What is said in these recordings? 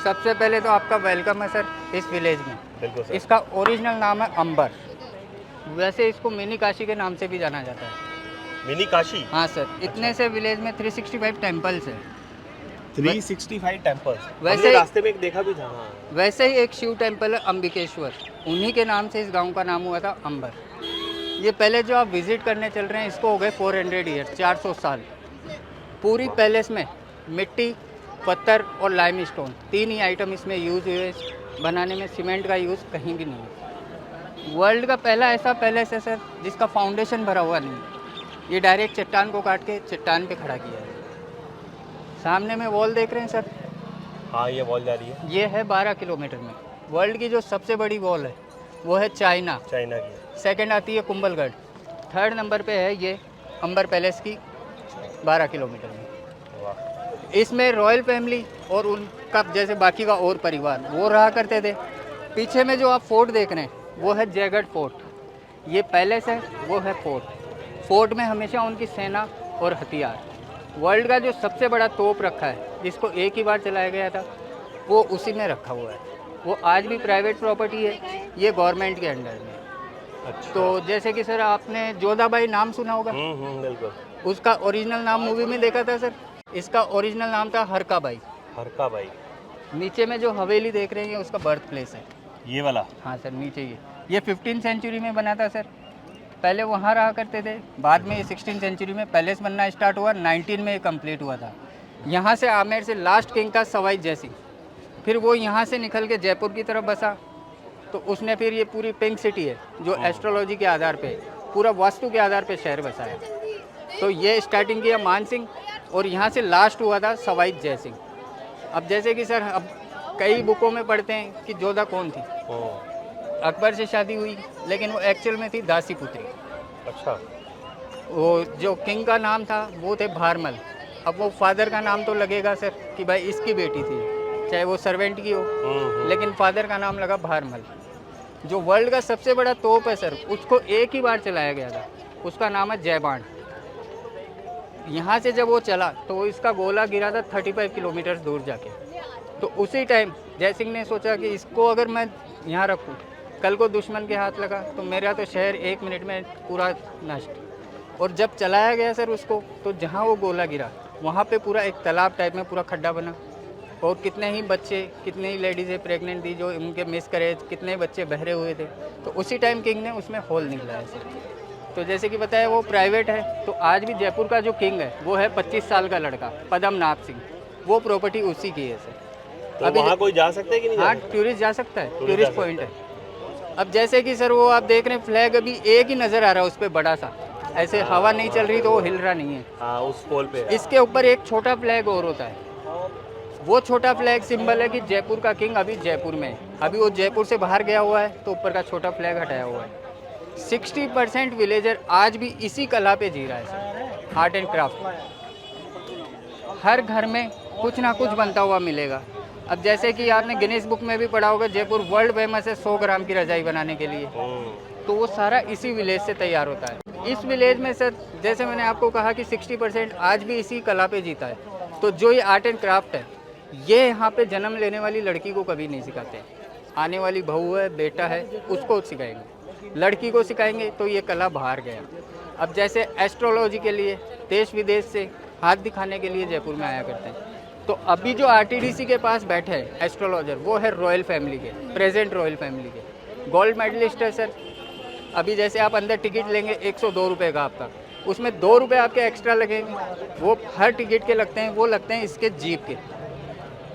सबसे पहले तो आपका वेलकम है सर इस विलेज में। बिल्कुल सर। इसका ओरिजिनल नाम है अंबर, वैसे इसको मिनी काशी के नाम से भी जाना जाता है। मिनी काशी? हाँ सर, इतने से विलेज में 365 टेम्पल्स है। 365 टेम्पल्स वैसे हमने ही- रास्ते में एक देखा भी था। हाँ। वैसे ही एक शिव टेम्पल है अंबिकेश्वर, उन्हीं के नाम से इस गांव का नाम हुआ था अंबर। ये पहले जो आप विजिट करने चल रहे हैं इसको हो गए 400 ईयर, 400 साल। पूरी पैलेस में मिट्टी, पत्थर और लाइम स्टोन, तीन ही आइटम इसमें यूज़ हुए बनाने में। सीमेंट का यूज़ कहीं भी नहीं है। वर्ल्ड का पहला ऐसा पैलेस है सर जिसका फाउंडेशन भरा हुआ नहीं है। ये डायरेक्ट चट्टान को काट के चट्टान पे खड़ा किया है। सामने में वॉल देख रहे हैं सर, हाँ, ये वॉल जा रही है। ये है 12 किलोमीटर में। वर्ल्ड की जो सबसे बड़ी वॉल है वो है चाइना, चाइना की। सेकंड आती है कुंभलगढ़, थर्ड नंबर पे है ये अंबर पैलेस की 12 किलोमीटर में। वाह। इसमें रॉयल फैमिली और उनका जैसे बाकी का और परिवार वो रहा करते थे। पीछे में जो आप फोर्ट देख रहे हैं वो है जयगढ़ फोर्ट। ये पैलेस है, वो है फोर्ट। फोर्ट में हमेशा उनकी सेना और हथियार। वर्ल्ड का जो सबसे बड़ा तोप रखा है जिसको एक ही बार चलाया गया था वो उसी में रखा हुआ है। वो आज भी प्राइवेट प्रॉपर्टी है, ये गवर्नमेंट के अंडर में है। अच्छा। तो जैसे कि सर आपने जोधाबाई नाम सुना होगा, बिल्कुल। उसका ओरिजिनल नाम मूवी में देखा था सर। इसका ओरिजिनल नाम था हरकाबाई। हरकाबाई। नीचे में जो हवेली देख रहे हैं उसका बर्थ प्लेस है। ये वाला? हाँ सर, नीचे ये 15th सेंचुरी में बना था सर। पहले वहाँ रहा करते थे, बाद में ये 16th सेंचुरी में पैलेस बनना स्टार्ट हुआ, 19 में ये कंप्लीट हुआ था। यहाँ से आमेर से लास्ट किंग था सवाई जयसिंह, फिर वो यहाँ से निकल के जयपुर की तरफ बसा। तो उसने फिर ये पूरी पिंक सिटी है जो एस्ट्रोलॉजी के आधार पे, पूरा वास्तु के आधार पे शहर बसाया। तो ये स्टार्टिंग किया मान सिंह और यहाँ से लास्ट हुआ था सवाई जयसिंह। अब जैसे कि सर अब कई बुकों में पढ़ते हैं कि जोधा कौन थी। अकबर से शादी हुई लेकिन वो एक्चुअल में थी दासी पुत्री। अच्छा। वो जो किंग का नाम था वो थे भारमल। अब वो फादर का नाम तो लगेगा सर कि भाई इसकी बेटी थी, चाहे वो सर्वेंट की हो, लेकिन फादर का नाम लगा भारमल। जो वर्ल्ड का सबसे बड़ा तोप है सर उसको एक ही बार चलाया गया था, उसका नाम है जयबाण। यहाँ से जब वो चला तो इसका गोला गिरा था 35 किलोमीटर दूर जाके। तो उसी टाइम जयसिंह ने सोचा कि इसको अगर मैं यहाँ रखूँ, कल को दुश्मन के हाथ लगा तो मेरा तो शहर 1 मिनट में पूरा नष्ट। और जब चलाया गया सर उसको, तो जहाँ वो गोला गिरा वहाँ पे पूरा एक तालाब टाइप में पूरा खड्डा बना। और कितने ही बच्चे, कितने ही लेडीज़ें प्रेग्नेंट थी जो उनके मिसकैरेज, कितने बच्चे बहरे हुए थे। तो उसी टाइम किंग ने उसमें होल निकला है सर। तो जैसे कि बताया वो प्राइवेट है। तो आज भी जयपुर का जो किंग है वो है 25 साल का लड़का पद्मनाभ सिंह, वो प्रॉपर्टी उसी की है सर। तो वहाँ कोई जा सकता है कि नहीं? हाँ, टूरिस्ट जा सकता है, टूरिस्ट पॉइंट है। अब जैसे कि सर वो आप देख रहे हैं फ्लैग अभी एक ही नज़र आ रहा है उस पर बड़ा सा, ऐसे हवा नहीं चल रही तो वो हिल रहा नहीं है। हाँ, उस पोल पे। इसके ऊपर एक छोटा फ्लैग और होता है, वो छोटा फ्लैग सिंबल है कि जयपुर का किंग अभी जयपुर में है। अभी वो जयपुर से बाहर गया हुआ है तो ऊपर का छोटा फ्लैग हटाया हुआ है। 60% विलेजर आज भी इसी कला पे जी रहा है सर, आर्ट एंड क्राफ्ट। हर घर में कुछ ना कुछ बनता हुआ मिलेगा। अब जैसे कि आपने गिनीज बुक में भी पढ़ा होगा जयपुर वर्ल्ड फेमस है 100 ग्राम की रजाई बनाने के लिए, तो वो सारा इसी विलेज से तैयार होता है। इस विलेज में सर जैसे मैंने आपको कहा कि 60% आज भी इसी कला पे जीता है। तो जो ये आर्ट एंड क्राफ्ट है ये यहाँ पे जन्म लेने वाली लड़की को कभी नहीं सिखाते। आने वाली बहू है, बेटा है, उसको सिखाएंगे। लड़की को सिखाएंगे तो ये कला बाहर गया। अब जैसे एस्ट्रोलॉजी के लिए देश विदेश से हाथ दिखाने के लिए जयपुर में आया करते हैं। तो अभी जो आरटीडीसी के पास बैठे हैं एस्ट्रोलॉजर वो है रॉयल फैमिली के, प्रेजेंट रॉयल फैमिली के गोल्ड मेडलिस्ट है सर। अभी जैसे आप अंदर टिकट लेंगे 102 रुपये का आपका, उसमें 2 रुपये आपके एक्स्ट्रा लगेंगे। वो हर टिकट के लगते हैं, वो लगते हैं इसके जीप के।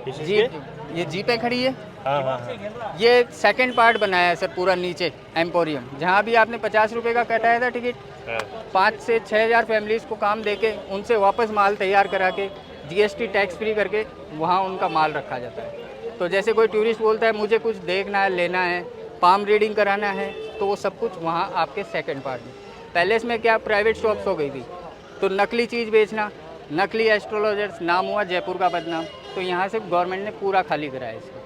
जीप, ये जीपें खड़ी है। हाँ। ये सेकंड पार्ट बनाया है सर पूरा नीचे एम्पोरियम, जहाँ भी आपने 50 रुपये का कटाया था टिकट, 5 से 6 हज़ार फैमिलीज़ को काम देके उनसे वापस माल तैयार करा के जीएसटी टैक्स फ्री करके वहाँ उनका माल रखा जाता है। तो जैसे कोई टूरिस्ट बोलता है मुझे कुछ देखना है, लेना है, पाम रीडिंग कराना है, तो वो सब कुछ वहाँ आपके सेकंड पार्ट में। पैलेस में क्या प्राइवेट शॉप्स हो गई थी, तो नकली चीज़ बेचना, नकली एस्ट्रोलॉजर्स, नाम हुआ जयपुर का बदनाम। तो यहाँ से गवर्नमेंट ने पूरा खाली कराया इसको।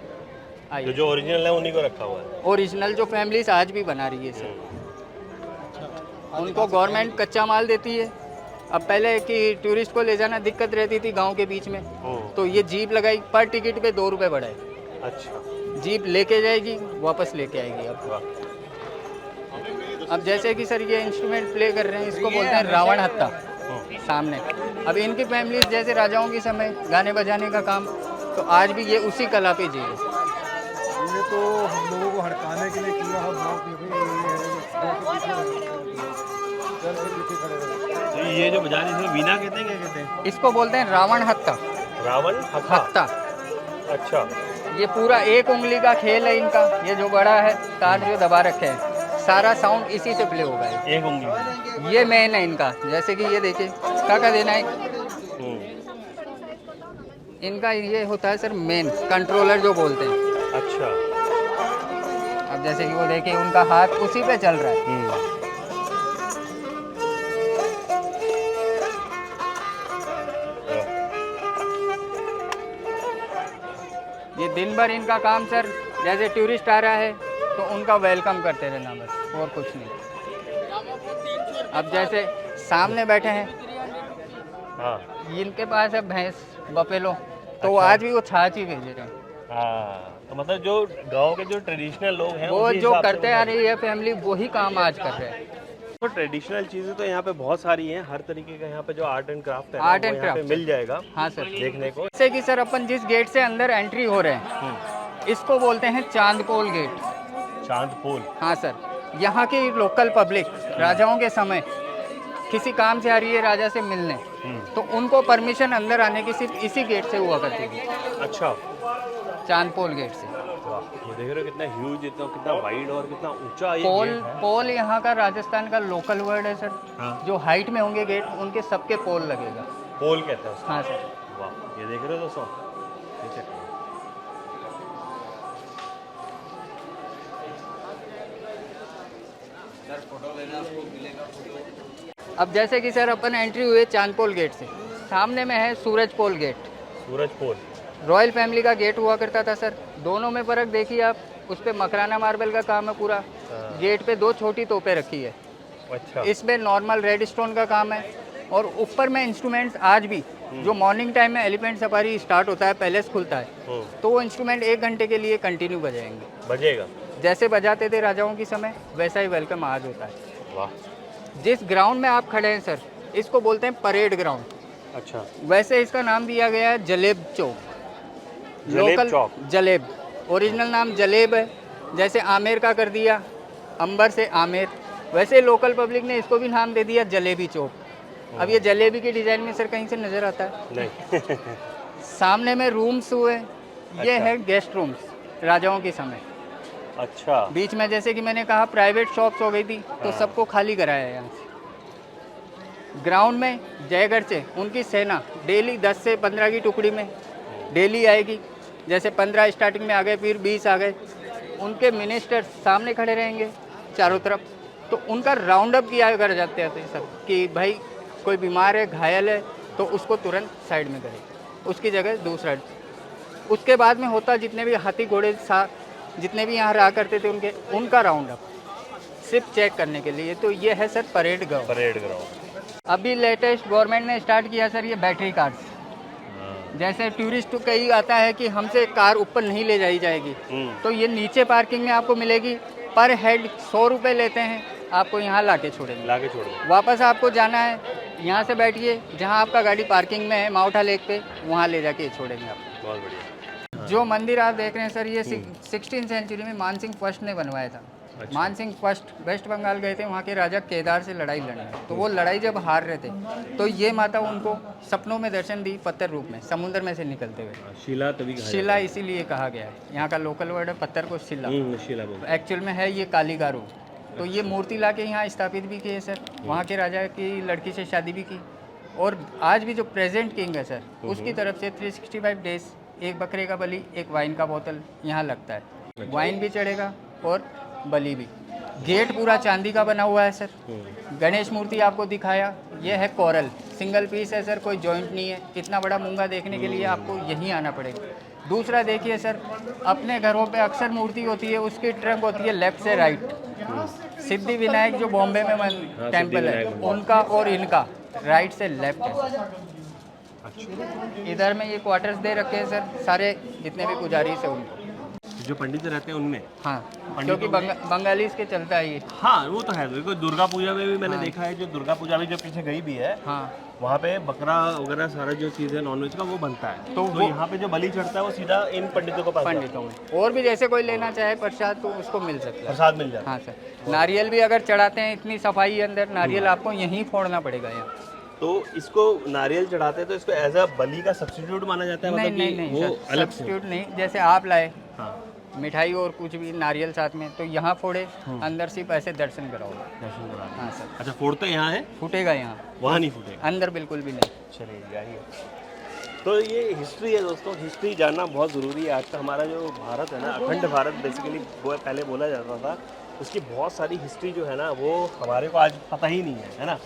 तो जो ओरिजिनल है उन्हीं को रखा हुआ है। ओरिजिनल जो फैमिलीज आज भी बना रही है सर, उनको गवर्नमेंट कच्चा माल देती है। अब पहले कि टूरिस्ट को ले जाना दिक्कत रहती थी गांव के बीच में, तो ये जीप लगाई, पर टिकट पे 2 रुपये बढ़ाए। अच्छा जीप लेके जाएगी, वापस लेके आएगी। वाह अब जैसे कि सर ये इंस्ट्रूमेंट प्ले कर रहे हैं, इसको बोलते हैं रावण हत्ता सामने। अब इनकी फैमिली जैसे राजाओं के समय गाने बजाने का काम, तो आज भी ये उसी कला पे जी रहे। ये तो हम लोगों को हड़काने के लिए किया है, तो ये जो बजा रहे हैं वीणा कहते हैं, क्या कहते हैं? इसको बोलते हैं रावण हत्ता। रावण हत्था। हत्ता, अच्छा ये पूरा एक उंगली का खेल है इनका। ये जो बड़ा है तार जो दबा रखे हैं, सारा साउंड इसी से प्ले होगा। एक उंगली। ये मेन है इनका। जैसे कि ये देखिए काका देना है, इनका ये होता है सर मेन कंट्रोलर जो बोलते हैं। अच्छा अब जैसे कि वो देखिए उनका हाथ उसी पे चल रहा है। ये दिन भर इनका काम सर, जैसे टूरिस्ट आ रहा है तो उनका वेलकम करते रहना, बस और कुछ नहीं। अब जैसे सामने बैठे हैं, हाँ इनके पास है भैंस बफेलो, तो वो अच्छा। आज भी वो छाछ ही भेज रहे हैं। हाँ, तो मतलब जो गांव के जो ट्रेडिशनल लोग हैं वो उसी जो हिसाब से करते आ रही है फैमिली, वही काम आज कर रहे हैं। तो ट्रेडिशनल चीजें तो यहाँ पे बहुत सारी हैं, हर तरीके का यहाँ पे जो आर्ट एंड क्राफ्ट है ना, आर्ट वो एंड यहाँ पे क्राफ्ट मिल जाएगा हाँ सर। देखने को। जैसे कि सर अपन जिस गेट से अंदर एंट्री हो रहे हैं, इसको बोलते हैं चांदपोल गेट। चांदपोल। हाँ सर, यहाँ की लोकल पब्लिक राजाओं के समय किसी काम से आ रही है राजा से मिलने, तो उनको परमिशन अंदर आने की सिर्फ इसी गेट से हुआ करती थी, अच्छा चांदपोल गेट से। वाह, ये देख रहे हो कितना ह्यूज, इतना कितना वाइड और कितना ऊंचा ये पोल गेट है। पोल यहाँ का राजस्थान का लोकल वर्ड है सर। हाँ। जो हाइट में होंगे गेट, उनके सबके पोल लगेगा। पोल कहते हैं उसको। हाँ सर। वाह, ये देख रहे हो दोस्तों, ये check करो। अब जैसे कि सर अपन एंट्री हुए चांदपोल गेट से, सामने में है सूरज पोल गेट। सूरज पोल। रॉयल फैमिली का गेट हुआ करता था सर। दोनों में फ़र्क देखिए आप, उस पे मकराना मार्बल का काम है पूरा। हाँ। गेट पे 2 छोटी तोपें रखी है, अच्छा इसमें नॉर्मल रेड स्टोन का काम है। और ऊपर में इंस्ट्रूमेंट्स आज भी, जो मॉर्निंग टाइम में एलिफेंट सफारी स्टार्ट होता है, पैलेस खुलता है, तो वो इंस्ट्रूमेंट 1 घंटे के लिए कंटिन्यू बजाएंगे। बजेगा। जैसे बजाते थे राजाओं के समय, वैसा ही वेलकम आज होता है। वाह, जिस ग्राउंड में आप खड़े हैं सर, इसको बोलते हैं परेड ग्राउंड। अच्छा वैसे इसका नाम दिया गया है जलेब चौक। जलेब लोकल चौक। जलेब, ओरिजिनल नाम जलेब है। जैसे आमेर का कर दिया, अंबर से आमेर, वैसे लोकल पब्लिक ने इसको भी नाम दे दिया जलेबी चौक। अब ये जलेबी के डिज़ाइन में सर कहीं से नज़र आता है? नहीं सामने में रूम्स हुए, ये अच्छा। है गेस्ट रूम्स राजाओं के समय। अच्छा बीच में जैसे कि मैंने कहा प्राइवेट शॉप्स हो गई थी, तो हाँ। सबको खाली कराया है यहाँ से। ग्राउंड में जयगढ़ से उनकी सेना डेली 10 से 15 की टुकड़ी में डेली आएगी। जैसे 15 स्टार्टिंग में आ गए, फिर 20 आ गए। उनके मिनिस्टर सामने खड़े रहेंगे चारों तरफ, तो उनका राउंड अप किया कर जाते थे सब कि भाई कोई बीमार है, घायल है, तो उसको तुरंत साइड में करें, उसकी जगह दूसरा। उसके बाद में होता जितने भी हाथी घोड़े जितने भी यहाँ रहा करते थे उनका राउंड अप सिर्फ चेक करने के लिए। तो ये है sir parade ground. Parade ground. अभी लेटेस्ट गवर्नमेंट ने स्टार्ट किया सर ये बैटरी कार्स। जैसे टूरिस्ट कहीं आता है कि हमसे कार ऊपर नहीं ले जाई जाएगी, तो ये नीचे पार्किंग में आपको मिलेगी। पर हेड 100 रुपये लेते हैं, आपको यहाँ ला के छोड़ेंगे। लाके छोड़ दो। वापस आपको जाना है, यहाँ से बैठिए, जहाँ आपका गाड़ी पार्किंग में है माउठा लेक पे, वहाँ ले जाके छोड़ेंगे आपको। बहुत बढ़िया। जो मंदिर आप देख रहे हैं सर, ये 16th सेंचुरी में मानसिंह फर्स्ट ने बनवाया था। अच्छा। मानसिंह फर्स्ट वेस्ट बंगाल गए थे, वहाँ के राजा केदार से लड़ाई लड़ने। तो वो लड़ाई जब हार रहे थे, तो ये माता उनको सपनों में दर्शन दी, पत्थर रूप में समुद्र में से निकलते हुए। शिला तभी कहा शिला इसीलिए कहा गया है, यहाँ का लोकल वर्ड है पत्थर को शिला। जाता है। शिला बोलते एक्चुअल में है ये काली का रूप। तो ये मूर्ति ला के यहाँ स्थापित भी की है सर, वहाँ के राजा की लड़की से शादी भी की। और आज भी जो प्रेजेंट किंग है सर, उसकी तरफ से 365 डेज एक बकरे का बलि, एक वाइन का बोतल यहाँ लगता है। वाइन भी चढ़ेगा और बलि भी। गेट पूरा चांदी का बना हुआ है सर। गणेश मूर्ति आपको दिखाया, ये है कोरल, सिंगल पीस है सर, कोई जॉइंट नहीं है। इतना बड़ा मूंगा देखने के लिए आपको यहीं आना पड़ेगा। दूसरा देखिए सर, अपने घरों पे अक्सर मूर्ति होती है, उसकी ट्रंक होती है लेफ्ट से राइट। सिद्धि विनायक जो बॉम्बे में टेम्पल है, उनका और इनका राइट से लेफ्ट है। इधर में ये क्वार्टर्स दे रखे हैं सर, सारे जितने भी पुजारी से उनको। जो पंडित रहते हैं उनमें। हाँ, पंडितों क्योंकि में? बंगालीज के चलता है ये। हाँ वो तो है, देखो दुर्गा पूजा में भी मैंने देखा है, जो दुर्गा पूजा भी जो पीछे गई भी है हाँ, वहाँ पे बकरा वगैरह सारा जो चीज़ है नॉनवेज का वो बनता है। तो तो वो- यहाँ पे जो बलि चढ़ता है वो सीधा इन पंडितों को पास जाता है। पंडितों में। और भी जैसे कोई लेना चाहे प्रसाद तो उसको मिल सकता है। प्रसाद मिल जाता है। हाँ सर, नारियल भी अगर चढ़ाते हैं, इतनी सफाई है अंदर, नारियल आपको यहीं फोड़ना पड़ेगा यहाँ। तो इसको नारियल चढ़ाते हैं तो इसको एज अ बलि का सब्स्टिट्यूट माना जाता है, नहीं मतलब नहीं कि नहीं वो सर, अलग से। सब्स्टिट्यूट नहीं, जैसे आप लाए हाँ, मिठाई और कुछ भी नारियल साथ में, तो यहाँ फोड़े, अंदर सिर्फ ऐसे दर्शन कराओ। दर्शन करा। हाँ सर, अच्छा, फोड़ते यहाँ है, फूटेगा यहाँ, वहाँ नहीं फूटेगा। अंदर बिल्कुल भी नहीं। चलिए आइए। तो ये हिस्ट्री है दोस्तों, हिस्ट्री जानना बहुत ज़रूरी है। आज का हमारा जो भारत है ना, अखंड भारत बेसिकली वो पहले बोला जाता था, उसकी बहुत सारी हिस्ट्री जो है ना वो हमारे को आज पता ही नहीं है ना।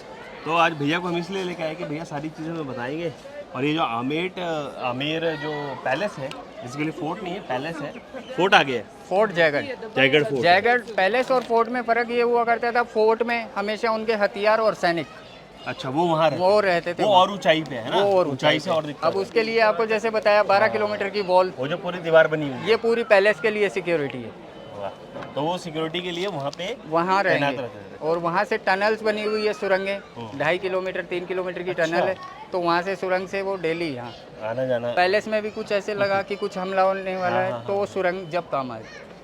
तो आज भैया को हम इसलिए लेके आए कि भैया सारी चीज़ें हमें बताएंगे। और ये जो आमेर जो पैलेस है, बेसिकली फोर्ट नहीं है, पैलेस है। फोर्ट आ गया है, fort Jaigarh. Jaigarh fort. Jaigarh palace और फोर्ट में फर्क ये हुआ करता था, फोर्ट में हमेशा उनके हथियार और सैनिक अच्छा, वो वहाँ रहते वो रहते थे। वो और ऊंचाई पे है ना, वो और ऊंचाई से और दिखता अब उसके लिए आपको जैसे बताया 12 किलोमीटर की वॉल, वो जो पूरी दीवार बनी हुई है। ये पूरी पैलेस के लिए सिक्योरिटी है। वाह। तो वो सिक्योरिटी के लिए वहाँ पे वहाँ तैनात रहेंगे। रहते थे। और वहाँ से टनल्स बनी हुई है, सुरंगें 2.5 किलोमीटर 3 किलोमीटर की टनल है, तो वहाँ से सुरंग से वो डेली यहाँ आना जाना। पैलेस में भी कुछ ऐसे लगा कि कुछ हमला होने वाला है, तो वो सुरंग जब काम आए,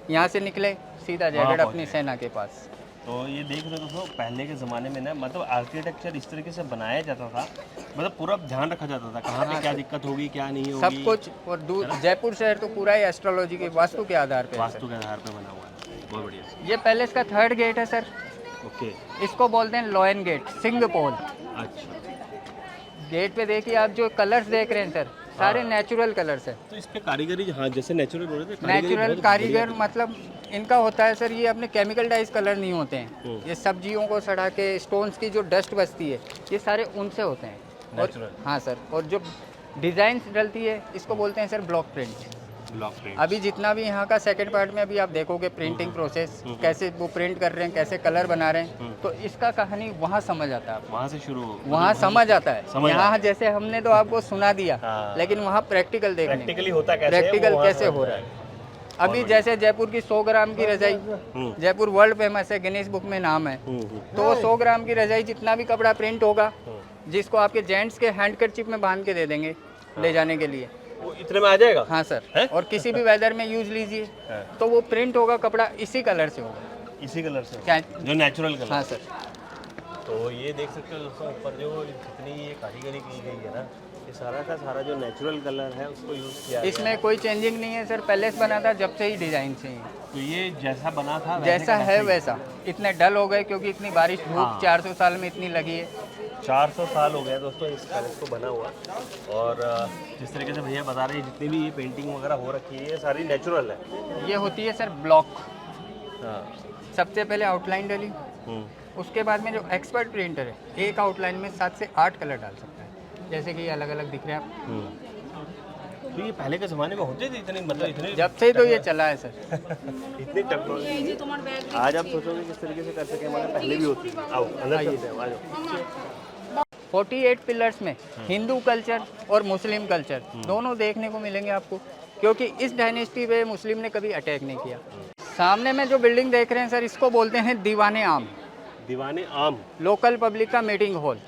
यहाँ से निकले सीधा जयगढ़ अपनी सेना के पास। तो ये देख रहे हो दोस्तों, पहले के ज़माने में ना मतलब आर्किटेक्चर इस तरीके से बनाया जाता था, मतलब पूरा ध्यान रखा जाता था कहाँ पे क्या दिक्कत होगी क्या नहीं होगी। सब कुछ। और दूर जयपुर शहर तो पूरा ही एस्ट्रोलॉजी के वास्तु के आधार पे है वास्तु के आधार पे बना हुआ है। बहुत बढ़िया। सर। ये पैलेस का 3rd गेट है सर, ओके। इसको बोलते हैं लॉयन गेट, सिंह पोल। अच्छा, गेट पे देखिए आप जो कलर्स देख रहे हैं सर, सारे नेचुरल कलर्स है। तो इस पे कारीगरी, हाँ जैसे नेचुरल बोल रहे थे, कारीगरी नेचुरल बहुत कारीगर मतलब इनका होता है सर, ये अपने केमिकल डाइज कलर नहीं होते हैं, ये सब्जियों को सड़ा के स्टोन्स की जो डस्ट बचती है ये सारे उनसे होते हैं। और Natural। हाँ सर, और जो डिजाइन डलती है इसको बोलते हैं sir block print. Block print. अभी जितना भी यहाँ का सेकंड पार्ट में अभी आप देखोगे प्रिंटिंग प्रोसेस, कैसे वो प्रिंट कर रहे हैं, कैसे कलर बना रहे हैं, तो इसका कहानी वहाँ समझ आता है आपको, वहाँ से शुरू हो, वहाँ समझ आता है। समझ यहाँ जैसे हमने तो आपको सुना दिया, हाँ। लेकिन वहाँ प्रैक्टिकल देखने, प्रैक्टिकली होता कैसे है, वो प्रैक्टिकल वहाँ कैसे समझ हो रहा है। अभी जैसे जयपुर की 100 ग्राम की रजाई, जयपुर वर्ल्ड फेमस है, गिनीज बुक में नाम है, तो वो 100 ग्राम की रजाई जितना भी कपड़ा प्रिंट होगा, जिसको आपके जेंट्स के हैंडकरचिप में बांध के दे देंगे ले जाने के लिए। वो इतने में आ जाएगा। हाँ सर, है? और किसी भी वेदर में यूज लीजिए हाँ। तो वो प्रिंट होगा कपड़ा इसी कलर से होगा। इसी कलर से, क्या? जो नेचुरल कलर। हाँ सर, तो ये देख सकते हो दोस्तों, ऊपर जो जितनी ये कारीगरी की गई है ना, ये सारा का सारा जो नेचुरल कलर है उसको यूज़ किया गया है। इसमें कोई चेंजिंग नहीं है सर, पैलेस बना था जब से ही डिजाइन से ही, तो ये जैसा बना था जैसा का है ही। वैसा। इतने डल हो गए क्योंकि इतनी बारिश धूप हाँ। 400 साल में इतनी लगी है। 400 साल हो गए दोस्तों इस पैलेस को बना हुआ। और जिस तरीके से भैया बता रहे हैं, जितनी भी ये पेंटिंग वगैरह हो रखी है ये सारी नेचुरल है। ये होती है सर ब्लॉक, हाँ। सबसे पहले आउटलाइन डली, उसके बाद में जो एक्सपर्ट प्रिंटर है एक आउटलाइन में 7 से 8 कलर डाल सकता है, जैसे कि ये अलग अलग दिख रहे हैं आप। तो ये पहले के ज़माने में होते थे इतने, मतलब इतने जब से तो ये चला है सर। इतनी टेक्नोलॉजी आज आप सोचोगे किस तरीके से कर सके, मगर पहले भी होती थी। आओ अंदर चलते हैं, आ जाओ। 48 पिलर्स में हिंदू कल्चर और मुस्लिम कल्चर दोनों देखने को मिलेंगे आपको, क्योंकि इस डायनेस्टी पे मुस्लिम ने कभी अटैक नहीं किया। सामने में जो बिल्डिंग देख रहे हैं सर, इसको बोलते हैं दीवाने आम, दीवाने आम। लोकल पब्लिक का meeting hall.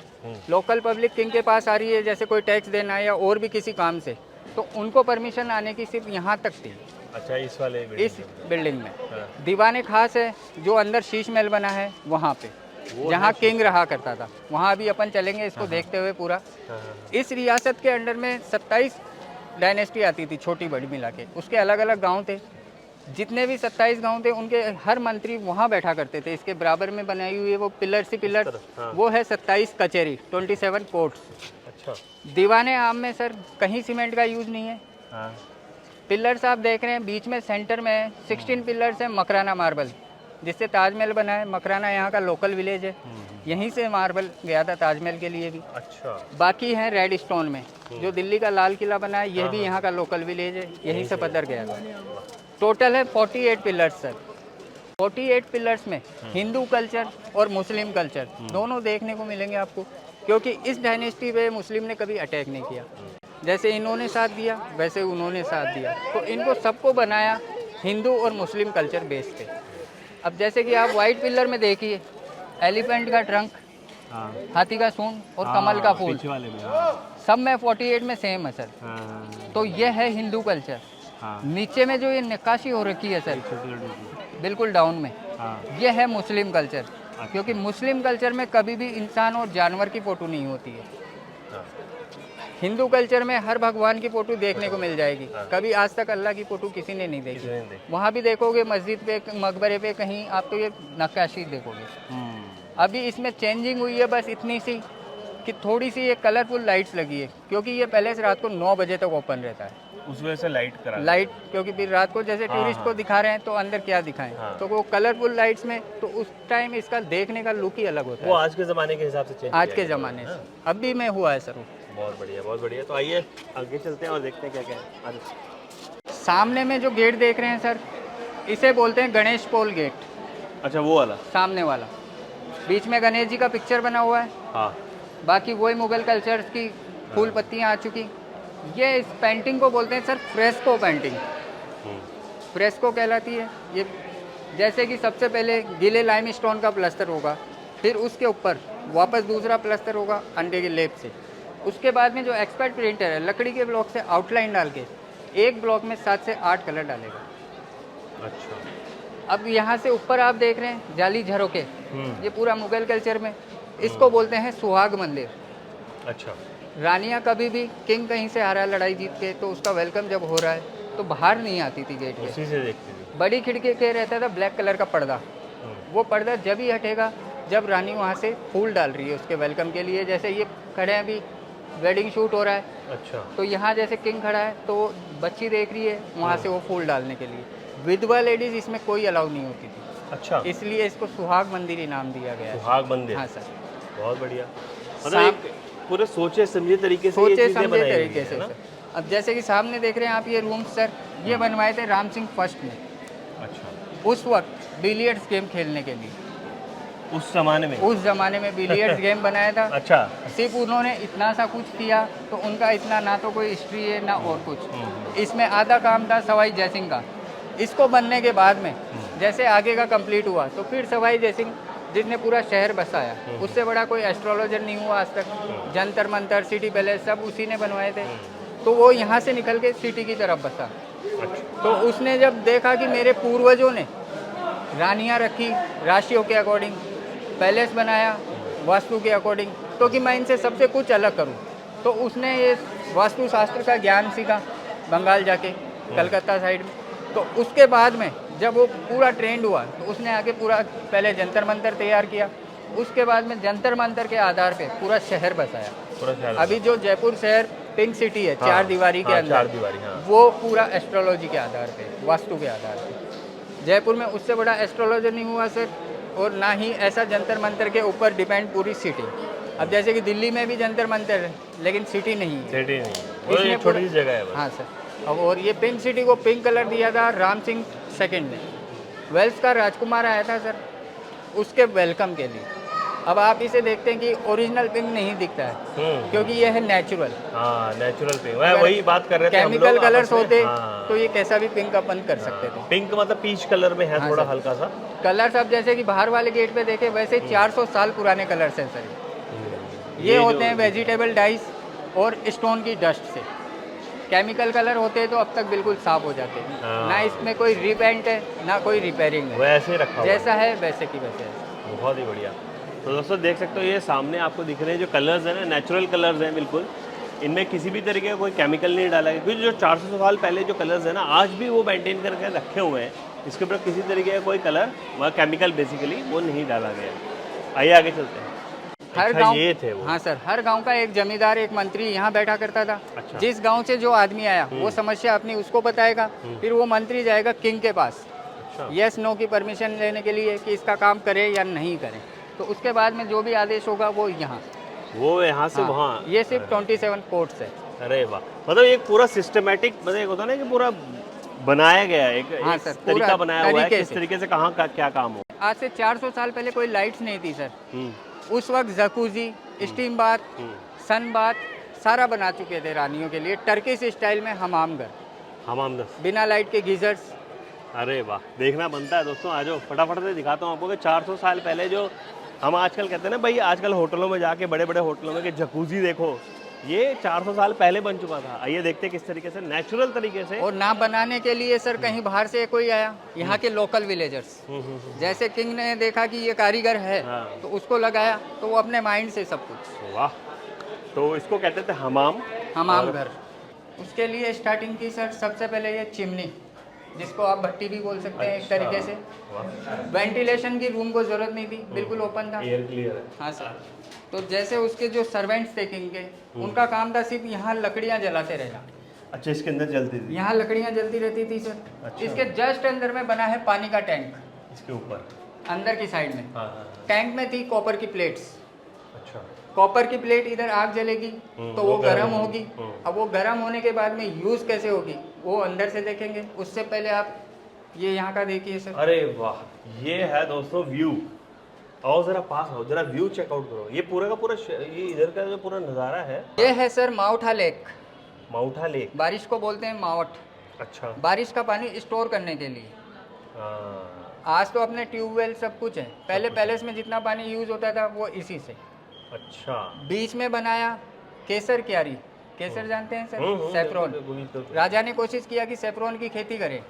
Local public king के पास आ रही है, जैसे कोई टैक्स देना है या और भी किसी काम से, तो उनको परमिशन आने की सिर्फ यहाँ तक थी, अच्छा, इस वाले इस बिल्डिंग में। हाँ। दीवाने खास है जो अंदर शीश महल बना है वहाँ पे, जहाँ किंग रहा करता था, वहाँ अभी अपन चलेंगे इसको देखते हुए पूरा। इस रियासत के अंडर में 27 डायनेस्टी आती थी, छोटी बड़ी मिला के, उसके अलग अलग गांव थे। जितने भी 27 गांव थे उनके हर मंत्री वहाँ बैठा करते थे। इसके बराबर में बनाई हुई है वो पिलर सी पिलर, हाँ। वो है 27 कचहरी, 27 कोर्ट्स। अच्छा। दीवाने आम में सर कहीं सीमेंट का यूज नहीं है। हाँ। पिलर्स आप देख रहे हैं बीच में सेंटर में 16 पिलर्स हैं मकराना मार्बल, जिससे ताजमहल बना है। मकराना यहाँ का लोकल विलेज है, यहीं से मार्बल गया था ताजमहल के लिए भी। अच्छा। बाकी हैं रेड स्टोन में, जो दिल्ली का लाल किला बना है, यह भी यहाँ का लोकल विलेज है, यहीं से पत्थर गया था। टोटल है 48 पिलर्स सर। 48 पिलर्स में हिंदू कल्चर और मुस्लिम कल्चर दोनों देखने को मिलेंगे आपको, क्योंकि इस डायनेस्टी पे मुस्लिम ने कभी अटैक नहीं किया। जैसे इन्होंने साथ दिया वैसे उन्होंने साथ दिया, तो इनको सबको बनाया हिंदू और मुस्लिम कल्चर बेस पे। अब जैसे कि आप वाइट पिलर में देखिए, एलिफेंट का ट्रंक, हाँ हाथी का सूंड और कमल का फूल, पीछे वाले में हाँ सब में 48 में सेम है सर। हाँ तो ये है हिंदू कल्चर। हाँ नीचे में जो ये नक्काशी हो रखी है सर, छोटी छोटी बिल्कुल डाउन में, हाँ ये है मुस्लिम कल्चर। क्योंकि मुस्लिम कल्चर में कभी भी इंसान और जानवर की फ़ोटो नहीं होती है। हाँ। हिंदू कल्चर में हर भगवान की फ़ोटो देखने को मिल जाएगी। कभी आज तक अल्लाह की फ़ोटो किसी ने नहीं किसी ने नहीं देखी। देखी। वहाँ भी देखोगे, मस्जिद पे, मकबरे पे, कहीं आपको ये नक्काशी देखोगे। अभी इसमें चेंजिंग हुई है बस इतनी सी कि थोड़ी सी ये कलरफुल लाइट्स लगी है, क्योंकि ये पैलेस रात को 9 बजे तक ओपन रहता है। उस वजह से लाइट करा लाइट, क्योंकि फिर रात को जैसे हाँ, टूरिस्ट को दिखा रहे हैं तो अंदर क्या दिखाएं, हाँ। तो वो कलरफुल लाइट्स में, तो उस टाइम इसका देखने का लुक ही अलग होता वो है आज के ज़माने के हिसाब से चेंज आज किया के गया ज़माने है, से। हाँ। अभी में हुआ है सर वो। बहुत बढ़िया बहुत बढ़िया। तो आइए आगे चलते हैं और देखते हैं क्या क्या है। आगे। सामने में जो गेट देख रहे हैं सर, इसे बोलते हैं गणेश पोल गेट। अच्छा वो वाला सामने वाला, बीच में गणेश जी का पिक्चर बना हुआ है। हाँ बाकी वही मुगल कल्चर की फूल पत्तियाँ आ चुकी। ये इस पेंटिंग को बोलते हैं सर फ्रेस्को पेंटिंग। फ्रेस्को कहलाती है ये। जैसे कि सबसे पहले गीले लाइमस्टोन का प्लास्टर होगा, फिर उसके ऊपर वापस दूसरा प्लास्टर होगा अंडे के लेप से। उसके बाद में जो एक्सपर्ट प्रिंटर है, लकड़ी के ब्लॉक से आउटलाइन डाल के एक ब्लॉक में 7 से 8 कलर डालेगा। अच्छा। अब यहाँ से ऊपर आप देख रहे हैं जाली झरोके, ये पूरा मुगल कल्चर में, इसको बोलते हैं सुहाग मंदिर। अच्छा। रानियाँ कभी भी किंग कहीं से आ रहा है लड़ाई जीत के, तो उसका वेलकम जब हो रहा है तो बाहर नहीं आती थी गेट पे। उसी से देखते थे। बड़ी खिड़की के रहता था ब्लैक कलर का पर्दा। वो पर्दा जब ही हटेगा जब रानी वहाँ से फूल डाल रही है उसके वेलकम के लिए। जैसे ये खड़े हैं, अभी वेडिंग शूट हो रहा है, अच्छा। तो यहाँ जैसे किंग खड़ा है तो बच्ची देख रही है वहाँ से वो फूल डालने के लिए। विधवा लेडीज इसमें कोई अलाउ नहीं होती थी, अच्छा। इसलिए इसको सुहाग मंदिर ही नाम दिया गया है। सुहाग मंदिर। हाँ सर। बहुत बढ़िया। मतलब साम- एक पूरे सोचे समझे तरीके से ये सोचे चीजें समझे बनाई हुई तरीके है से ना? सर। अब जैसे कि सामने देख रहे हैं आप ये रूम सर, ये बनवाए थे राम सिंह फर्स्ट ने अच्छा। उस वक्त बिलियर्ड्स गेम खेलने के लिए। उस जमाने में। उस जमाने में बिलियर्ड्स गेम बनाया था। अच्छा। सिर्फ उन्होंने इतना सा कुछ किया, तो उनका इतना ना तो कोई हिस्ट्री है ना और कुछ। इसमें आधा काम था सवाई जयसिंह का। इसको बनने के बाद में जैसे आगे का कंप्लीट हुआ, तो फिर सवाई जयसिंह जिसने पूरा शहर बसाया, उससे बड़ा कोई एस्ट्रोलॉजर नहीं हुआ आज तक। जंतर मंतर, सिटी पैलेस सब उसी ने बनवाए थे। तो वो यहाँ से निकल के सिटी की तरफ बसा। तो उसने जब देखा कि मेरे पूर्वजों ने रानियाँ रखी राशियों के अकॉर्डिंग, पैलेस बनाया वास्तु के अकॉर्डिंग, तो कि मैं इनसे सबसे कुछ अलग करूं, तो उसने ये वास्तु शास्त्र का ज्ञान सीखा बंगाल जाके, कलकत्ता साइड में। तो उसके बाद में जब वो पूरा ट्रेंड हुआ, तो उसने आगे पूरा पहले जंतर मंतर तैयार किया, उसके बाद में जंतर मंतर के आधार पे पूरा शहर बसाया। पूरा शहर। अभी जो जयपुर शहर पिंक सिटी है, हाँ, 4 दीवारी के हाँ, अंदर, 4 दीवारी, हाँ। वो पूरा एस्ट्रोलॉजी के आधार पे, वास्तु के आधार पे। जयपुर में उससे बड़ा एस्ट्रोलॉजर नहीं हुआ सर, और ना ही ऐसा जंतर मंतर के ऊपर डिपेंड पूरी सिटी। अब जैसे कि दिल्ली में भी जंतर मंतर है, लेकिन सिटी नहीं है। सिटी नहीं, वो इसमें एक छोटी सी जगह है बस। हाँ सर। अब और ये पिंक सिटी को पिंक कलर दिया था राम सिंह सेकंड ने। वेल्स का राजकुमार आया था सर उसके वेलकम के लिए। अब आप इसे देखते हैं कि ओरिजिनल पिंक नहीं दिखता है, क्योंकि ये है नेचुरल। हाँ नेचुरल पिंक, वही बात कर रहे थे हम लोग केमिकल आपस कलर्स में। होते हाँ। तो ये कैसा भी पिंक अपन कर सकते थे। पिंक मतलब पीच कलर में है, हाँ, थोड़ा सर। हल्का सा। कलर्स अब जैसे कि बाहर वाले गेट पे देखे, वैसे 400 साल पुराने कलर्स हैं सर। ये होते हैं वेजिटेबल डाइस और स्टोन की डस्ट से। केमिकल कलर होते हैं तो अब तक बिल्कुल साफ हो जाते हैं। हाँ। ना इसमें कोई रीपेंट है ना कोई रिपेयरिंग है, वैसे ही रखा हुआ है। जैसा है वैसे की वैसे है। बहुत ही बढ़िया। तो दोस्तों देख सकते हो ये सामने आपको दिख रहे हैं जो कलर्स हैं ना, नेचुरल कलर्स हैं बिल्कुल। इनमें किसी भी तरीके का कोई केमिकल नहीं डाला गया, क्योंकि जो 400 साल पहले जो कलर्स हैं ना, आज भी वो मेंटेन करके रखे हुए हैं। इसके ऊपर किसी तरीके का कोई कलर व केमिकल बेसिकली वो नहीं डाला गया। आइए आगे चलते हैं। हर अच्छा, गांव, ये थे वो। हाँ सर, हर गांव का एक जमींदार एक मंत्री यहाँ बैठा करता था। अच्छा। जिस गांव से जो आदमी आया वो समस्या अपनी उसको बताएगा, फिर वो मंत्री जाएगा किंग के पास अच्छा। यस नो की परमिशन लेने के लिए कि इसका काम करे या नहीं करे। तो उसके बाद में जो भी आदेश होगा वो यहाँ, वो यहाँ से हाँ, वहाँ। ये सिर्फ 27 कोर्ट्स है। अरे वाह, मतलब एक पूरा सिस्टमेटिक, मतलब एक होता है ना कि पूरा बनाया गया है, एक, हाँ एक सर, तरीका पूरा बनाया हुआ है तरीके किस से। तरीके से कहाँ का क्या काम हो। आज से 400 साल पहले कोई लाइट्स नहीं थी सर। हम्म, उस वक्त jacuzzi, steam bath, sun bath सारा बना चुके थे रानियों के लिए, टर्किश स्टाइल में हमाम घर, हमाम दस। बिना लाइट के गीजर्स, अरे वाह, देखना बनता है दोस्तों। आ जाओ फटाफट से दिखाता हूँ आपको कि 400 साल पहले जो हम आजकल कहते हैं ना भाई, आजकल होटलों में जाके बड़े बड़े होटलों में कि जकूजी देखो, ये 400 साल पहले बन चुका था। आइए देखते हैं किस तरीके से नेचुरल तरीके से। और ना बनाने के लिए सर कहीं बाहर से कोई आया, यहाँ के लोकल विलेजर्स, जैसे किंग ने देखा कि ये कारीगर है हाँ। तो उसको लगाया, तो वो अपने माइंड से सब कुछ। वाह, तो इसको कहते थे हमाम। हमाम घर। उसके लिए स्टार्टिंग की सर सबसे पहले ये चिमनी, जिसको आप भट्टी भी बोल सकते हैं एक तरीके से। वेंटिलेशन की रूम को जरूरत नहीं थी, बिल्कुल ओपन था। एयर क्लियर है। हाँ सर। तो जैसे उसके जो सर्वेंट्स थे किंग के, उनका काम था सिर्फ यहाँ लकड़ियाँ जलाते रहना। अच्छा, इसके अंदर जलती थी? यहाँ लकड़ियाँ जलती रहती थी सर। अच्छा। इसके जस्ट अंदर में बना है पानी का टैंक, इसके ऊपर अंदर की साइड में। हाँ हाँ हाँ। टैंक में थी कॉपर की प्लेट्स। अच्छा। कॉपर की प्लेट, इधर आग जलेगी तो वो गर्म होगी। हम्म। अब वो गर्म होने के बाद में यूज़ कैसे होगी वो अंदर से देखेंगे। उससे पहले आप ये यहाँ का देखिए सर। अरे वाह, ये है दोस्तों व्यू। आओ जरा पास हो, जरा व्यू चेकआउट करो। ये पूरा का पूरा ये इधर का जो पूरा नज़ारा है। ये है सर माउठा लेक। माउठा लेक। बारिश को बोलते हैं मावट। अच्छा। बारिश का पानी स्टोर करने के लिए। हाँ। आज तो अपने ट्यूबवेल सब कुछ है, पहले पैलेस में जितना पानी यूज़ होता था वो इसी से। अच्छा। बीच में बनाया केसर क्यारी। केसर जानते हैं सर? सेफ्रॉन। राजा ने कोशिश किया कि सेफ्रॉन की खेती करें,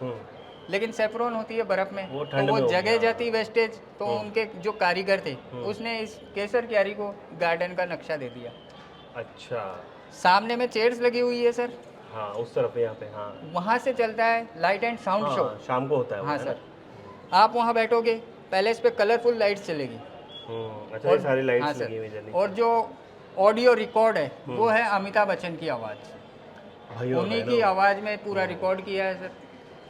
लेकिन सेफ्रॉन होती है बर्फ में, वो तो ठंड वो में हो जगह गया। जाती वेस्टेज। तो उनके जो कारीगर थे, उसने इस केसर क्यारी को गार्डन का नक्शा दे दिया। अच्छा। सामने में चेयर्स लगी हुई है सर, हाँ, उस तरफ यहाँ पे। हाँ, वहाँ से चलता है लाइट एंड साउंड शो। हाँ, शाम को होता है वो, हाँ है ना? सर, आप वहाँ बैठोगे, पैलेस पे कलरफुल लाइट्स चलेगी। अच्छा, ये सारी हाँ लाइट्स सर, लगी हुई जली। और जो ऑडियो रिकॉर्ड है वो है अमिताभ बच्चन की आवाज़। भाइयों उन्हीं की बहनों। आवाज़ में पूरा रिकॉर्ड किया है सर।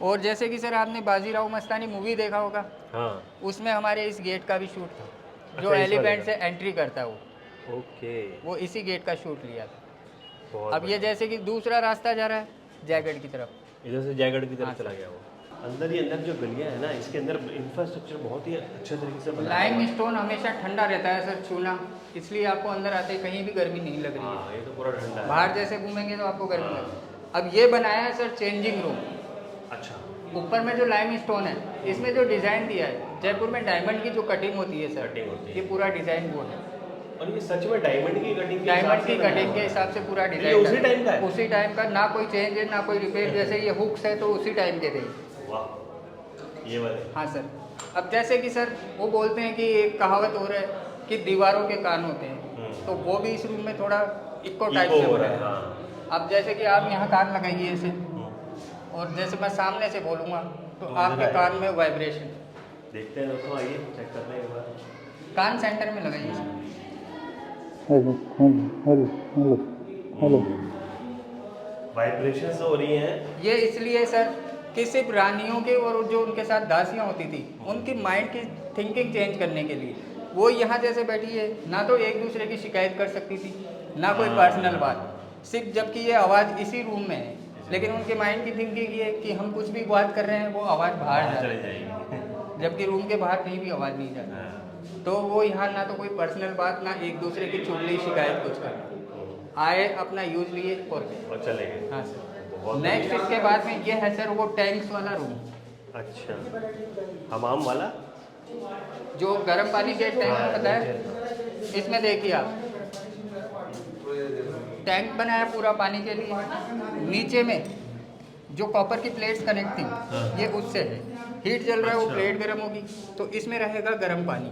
और जैसे कि सर आपने बाजीराव मस्तानी मूवी देखा होगा, हाँ। उसमें हमारे इस गेट का भी शूट था, जो अच्छा, इस एलिफेंट वाले से एंट्री करता है वो। ओके। वो इसी गेट का शूट लिया था। बहुत अब ये जैसे कि दूसरा रास्ता जा रहा है जयगढ़ की तरफ। इधर से जयगढ़ की तरफ हाँ, चला गया वो। अंदर ही अंदर जो गलियां है ना, इसके अंदर इंफ्रास्ट्रक्चर बहुत ही अच्छे तरीके से बनाया हुआ लाइम है। स्टोन हमेशा ठंडा रहता है सर छूना, इसलिए आपको अंदर आते ही कहीं भी गर्मी नहीं लग रही है। हाँ, ये तो पूरा ठंडा है। बाहर जैसे घूमेंगे तो आपको गर्मी लगेगी। अब ये बनाया है सर चेंजिंग रूम। अच्छा। ऊपर में जो लाइम स्टोन है, इसमें जो डिज़ाइन दिया है, जयपुर में डायमंड की जो कटिंग होती है सर, कटिंग होती है। ये पूरा डिज़ाइन वो है। और ये सच में डायमंड की कटिंग के डायमंड हिसाब की से बना कटिंग हुआ के है। हिसाब से पूरा ये डिज़ाइन उसी टाइम का है? उसी टाइम का, ना कोई चेंज है ना कोई रिपेयर। जैसे ये हुक्स है तो उसी टाइम के थे। वाह, ये वाले। हाँ सर। अब जैसे कि सर वो बोलते हैं कि एक कहावत हो रहा है कि दीवारों के कान होते हैं, तो वो भी इस रूम में थोड़ा इको टाइप इको से हो हो रहा रहा है। है। हाँ। अब जैसे कि आप यहाँ कान लगाइए ऐसे, और जैसे मैं सामने से बोलूँगा तो तो आपके इधर कान में वाइब्रेशन। देखते हैं दोस्तों, आइए चेक करते हैं एक बार। कान सेंटर में लगाइए सर। वाइब्रेशंस हो रही हैं। ये इसलिए सर कि सिर्फ रानियों के और जो उनके साथ दासियाँ होती थी, उनकी माइंड की थिंकिंग चेंज करने के लिए वो यहाँ जैसे बैठी है, ना तो एक दूसरे की शिकायत कर सकती थी, ना कोई पर्सनल बात, सिर्फ जबकि ये आवाज़ इसी रूम में है, लेकिन उनके माइंड की थिंकिंग ये है कि हम कुछ भी बात कर रहे हैं वो आवाज़ बाहर जा चले रही है, जाएगी। जबकि रूम के बाहर कहीं भी आवाज़ नहीं जाती। हाँ। तो वो यहाँ ना तो कोई पर्सनल बात, ना एक दूसरे की चुगली शिकायत कुछ करना, आए अपना यूज़ लिए और गए। और चले गए। हाँ सर। बहुत नेक्स्ट इसके बाद में ये है सर वो टैंक्स वाला रूम, अच्छा, हमाम वाला। जो गर्म पानी के टैंक पता है, इसमें देखिए आप टैंक बनाया पूरा पानी के लिए। नीचे में जो कॉपर की प्लेट्स कनेक्ट थी, ये उससे है, हीट जल रहा है, वो प्लेट गर्म होगी तो इसमें रहेगा गर्म पानी।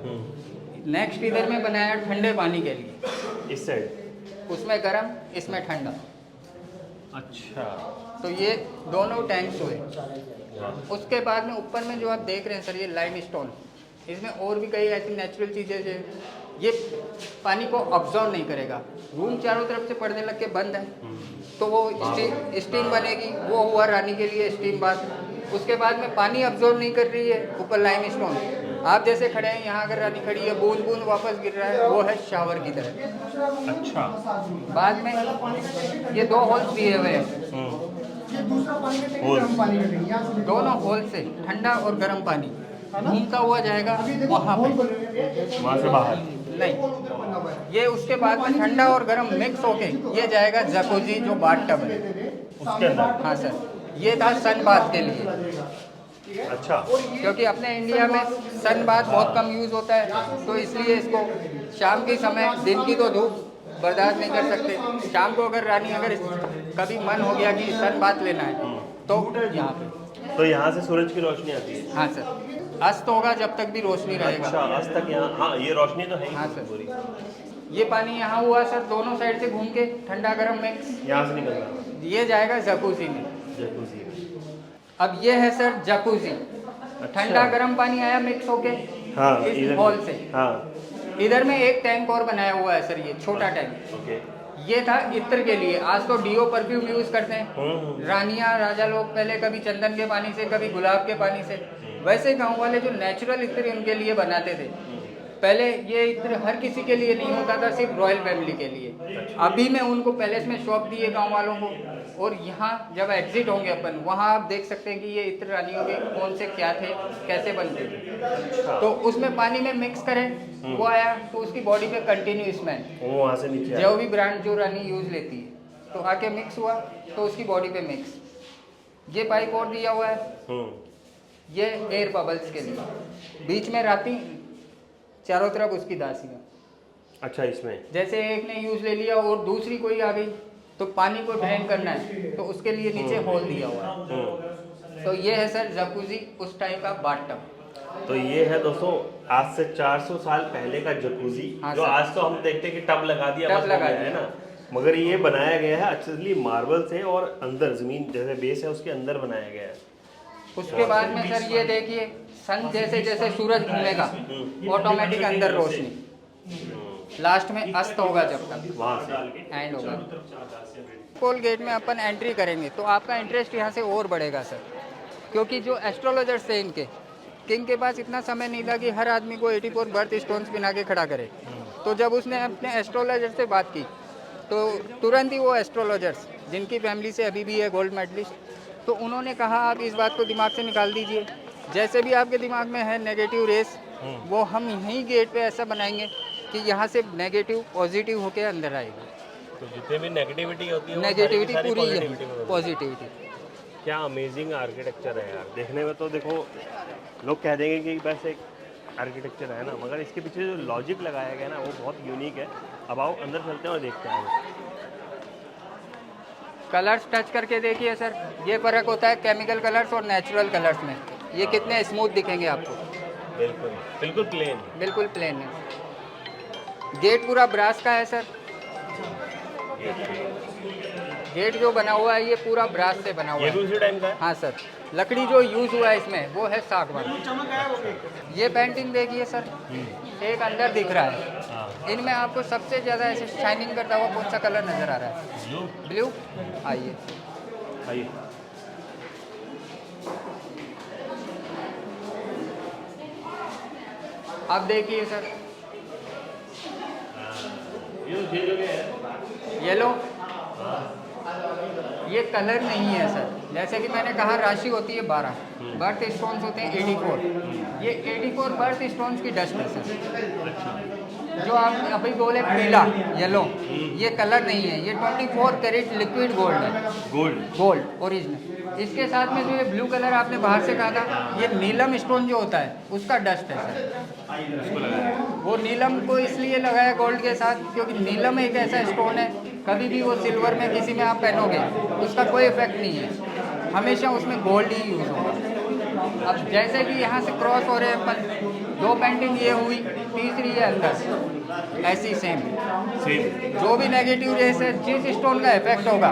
नेक्स्ट इधर में बनाया ठंडे पानी के लिए, इस साइड। उसमें गर्म इसमें ठंडा। अच्छा। तो ये दोनों टैंक्स हुए। वाह। उसके बाद में ऊपर में जो आप देख रहे हैं सर, ये लाइम स्टोन, इसमें और भी कई ऐसी नेचुरल चीज़ें जो ये पानी को ऑब्जॉर्व नहीं करेगा। रूम चारों तरफ से पर्दे लग के बंद है, तो वो स्टीम बनेगी, वो हुआ रानी के लिए स्टीम बात। उसके बाद में पानी ऑब्जॉर्व नहीं कर रही है, ऊपर लाइम स्टोन, आप जैसे खड़े हैं यहाँ, अगर रानी खड़ी है, बूंद बूंद वापस गिर रहा है, वो है शावर की तरह। अच्छा। बाद में ये दो होल्स दिए हुए हैं, दोनों होल से ठंडा और गर्म पानी घूमता हुआ जाएगा वहाँ पे, वहाँ से बाहर नहीं, ये उसके बाद में ठंडा और गर्म मिक्स होके ये जाएगा जकूजी, जो बाथ टब है उसके अंदर। हाँ सर, ये था सन बाथ के लिए। अच्छा, क्योंकि अपने इंडिया में सन बाथ बहुत कम यूज़ होता है, तो इसलिए इसको शाम के समय, दिन की तो धूप बर्दाश्त नहीं कर सकते, शाम को अगर रानी अगर कभी मन हो गया कि सन बाथ लेना है तो यहाँ पे। तो यहाँ से सूरज की रोशनी आती है। हाँ सर, अस्त होगा जब तक भी रोशनी रहेगा। अच्छा, आज तक यहाँ, हाँ ये रोशनी तो है ही हाँ सर। पूरी। ये पानी यहाँ हुआ सर, दोनों साइड से घूम के ठंडा गर्म मिक्स, यहाँ से निकल रहा ये जाएगा जकूजी में। जकूजी। अब ये है सर जकूजी, ठंडा गर्म पानी आया मिक्स होके हाँ, इस इधर हॉल से। हाँ, इधर में एक टैंक और बनाया हुआ है सर, ये छोटा टैंक। ओके। ये था इत्र के लिए, आज तो डीओ परफ्यूम यूज करते हैं। रानियां राजा लोग पहले कभी चंदन के पानी से, कभी गुलाब के पानी से, वैसे गांव वाले जो नेचुरल इत्र उनके लिए बनाते थे। पहले ये इत्र हर किसी के लिए नहीं होता था, सिर्फ रॉयल फैमिली के लिए। अभी मैं उनको पैलेस में शॉप दिए गांव वालों को, और यहाँ जब एग्जिट होंगे अपन, वहाँ आप देख सकते हैं कि ये इत्र रानियों के कौन से क्या थे, कैसे बनते थे। तो उसमें पानी में मिक्स करें, वो आया तो उसकी बॉडी पे कंटिन्यू स्मेल, वो वहाँ से नीचे जो भी ब्रांड जो रानी यूज लेती है, तो आके मिक्स हुआ तो उसकी बॉडी पे मिक्स। ये पाइप और दिया हुआ है, ये एयर बबल्स के लिए, बीच में राती, चारों तरफ उसकी दासियाँ। अच्छा, इसमें जैसे एक ने यूज ले लिया और दूसरी कोई आ गई तो पानी को ड्रेन करना है, तो उसके लिए नीचे होल दिया हुआ है। तो ये है सर जकूजी, उस टाइम का बाथटब। तो ये है दोस्तों आज से 400 साल पहले का जकूजी। हाँ जो सर। आज तो हम देखते हैं कि टब लगा दिया, टब बस हो लगा गया, दिया। है ना। मगर ये बनाया गया है एक्चुअली मार्बल से, और अंदर जमीन जैसे बेस है उसके अंदर बनाया गया है। उसके बाद में सर ये देखिए, सन जैसे जैसे सूरज घूमेगा ऑटोमेटिक अंदर रोशनी, लास्ट में अस्त होगा जब तक वहाँ से एंड होगा। पोल गेट में अपन एंट्री करेंगे तो आपका इंटरेस्ट यहाँ से और बढ़ेगा सर, क्योंकि जो एस्ट्रोलॉजर्स थे इनके, किंग के पास इतना समय नहीं था कि हर आदमी को 84 बर्थ स्टोन्स पिना के खड़ा करे। तो जब उसने अपने एस्ट्रोलॉजर से बात की तो तुरंत ही वो एस्ट्रोलॉजर्स जिनकी फैमिली से अभी भी है गोल्ड मेडलिस्ट, तो उन्होंने कहा आप इस बात को दिमाग से निकाल दीजिए, जैसे भी आपके दिमाग में है नेगेटिव रेस, वो हम यहीं गेट पे ऐसा बनाएंगे कि यहाँ से नेगेटिव पॉजिटिव होके अंदर आएगी। तो जितने भी नेगेटिविटी होती है, वो नेगेटिविटी सारी की पूरी सारी है, positivity में बदल पॉजिटिविटी। क्या अमेजिंग आर्किटेक्चर है यार। देखने में तो देखो लोग कह देंगे कि बस एक आर्किटेक्चर है ना, मगर इसके पीछे जो लॉजिक लगाया गया ना वो बहुत यूनिक है। अब आओ अंदर चलते हैं और देखते हैं। कलर्स टच करके देखिए सर, ये फ़र्क होता है केमिकल कलर्स और नेचुरल कलर्स में। ये कितने स्मूथ दिखेंगे आपको, बिल्कुल बिल्कुल प्लेन। बिल्कुल प्लेन है। गेट पूरा ब्रास का है सर, गेट जो बना हुआ है ये पूरा ब्रास से बना हुआ ये भी है। उसी टाइम का है। हाँ सर, लकड़ी जो यूज़ हुआ है इसमें वो है सागवान। ये पेंटिंग देखिए सर, एक अंदर दिख रहा है, इनमें आपको सबसे ज़्यादा ऐसे शाइनिंग करता हुआ कौन सा कलर नज़र आ रहा है? ब्लू। आइए आइए। आप देखिए सर, येलो, ये कलर नहीं है सर। जैसे कि मैंने कहा राशि होती है 12, बर्थ स्टोन्स होते हैं 84। ये 84 बर्थ स्टोन्स की डस्ट है सर। जो आप अभी बोले पीला येलो, ये कलर नहीं है, ये 24 कैरेट लिक्विड गोल्ड है। Gold original. इसके साथ में जो ये ब्लू कलर आपने बाहर से कहा था, ये नीलम स्टोन जो होता है उसका डस्ट है सर। वो नीलम को इसलिए लगाया गोल्ड के साथ क्योंकि नीलम एक ऐसा स्टोन है, कभी भी वो सिल्वर में किसी में आप पहनोगे उसका कोई इफेक्ट नहीं है, हमेशा उसमें गोल्ड ही यूज़ होगा। अब जैसे कि यहाँ से क्रॉस हो रहे हैं अपन, 2 पेंटिंग ये हुई, तीसरी है अंदर ऐसी सेम। जो भी नेगेटिव रेस है, जिस स्टोन का इफेक्ट होगा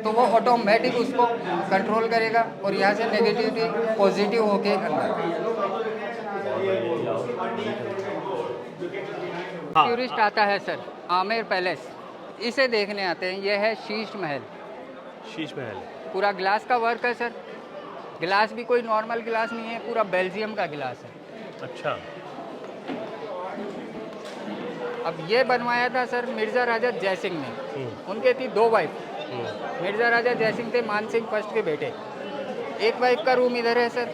तो वो ऑटोमेटिक उसको कंट्रोल करेगा और यहाँ से नेगेटिविटी पॉजिटिव होके अंदर। टूरिस्ट आता है सर आमेर पैलेस, इसे देखने आते हैं। यह है शीश महल। शीश महल पूरा ग्लास का वर्क है सर, गिलास भी कोई नॉर्मल गिलास नहीं है, पूरा बेल्जियम का गिलास है। अच्छा। अब ये बनवाया था सर मिर्ज़ा राजा जयसिंह ने, उनके थी 2 वाइफ। मिर्ज़ा राजा जयसिंह थे मानसिंह फर्स्ट के बेटे। एक वाइफ का रूम इधर है सर,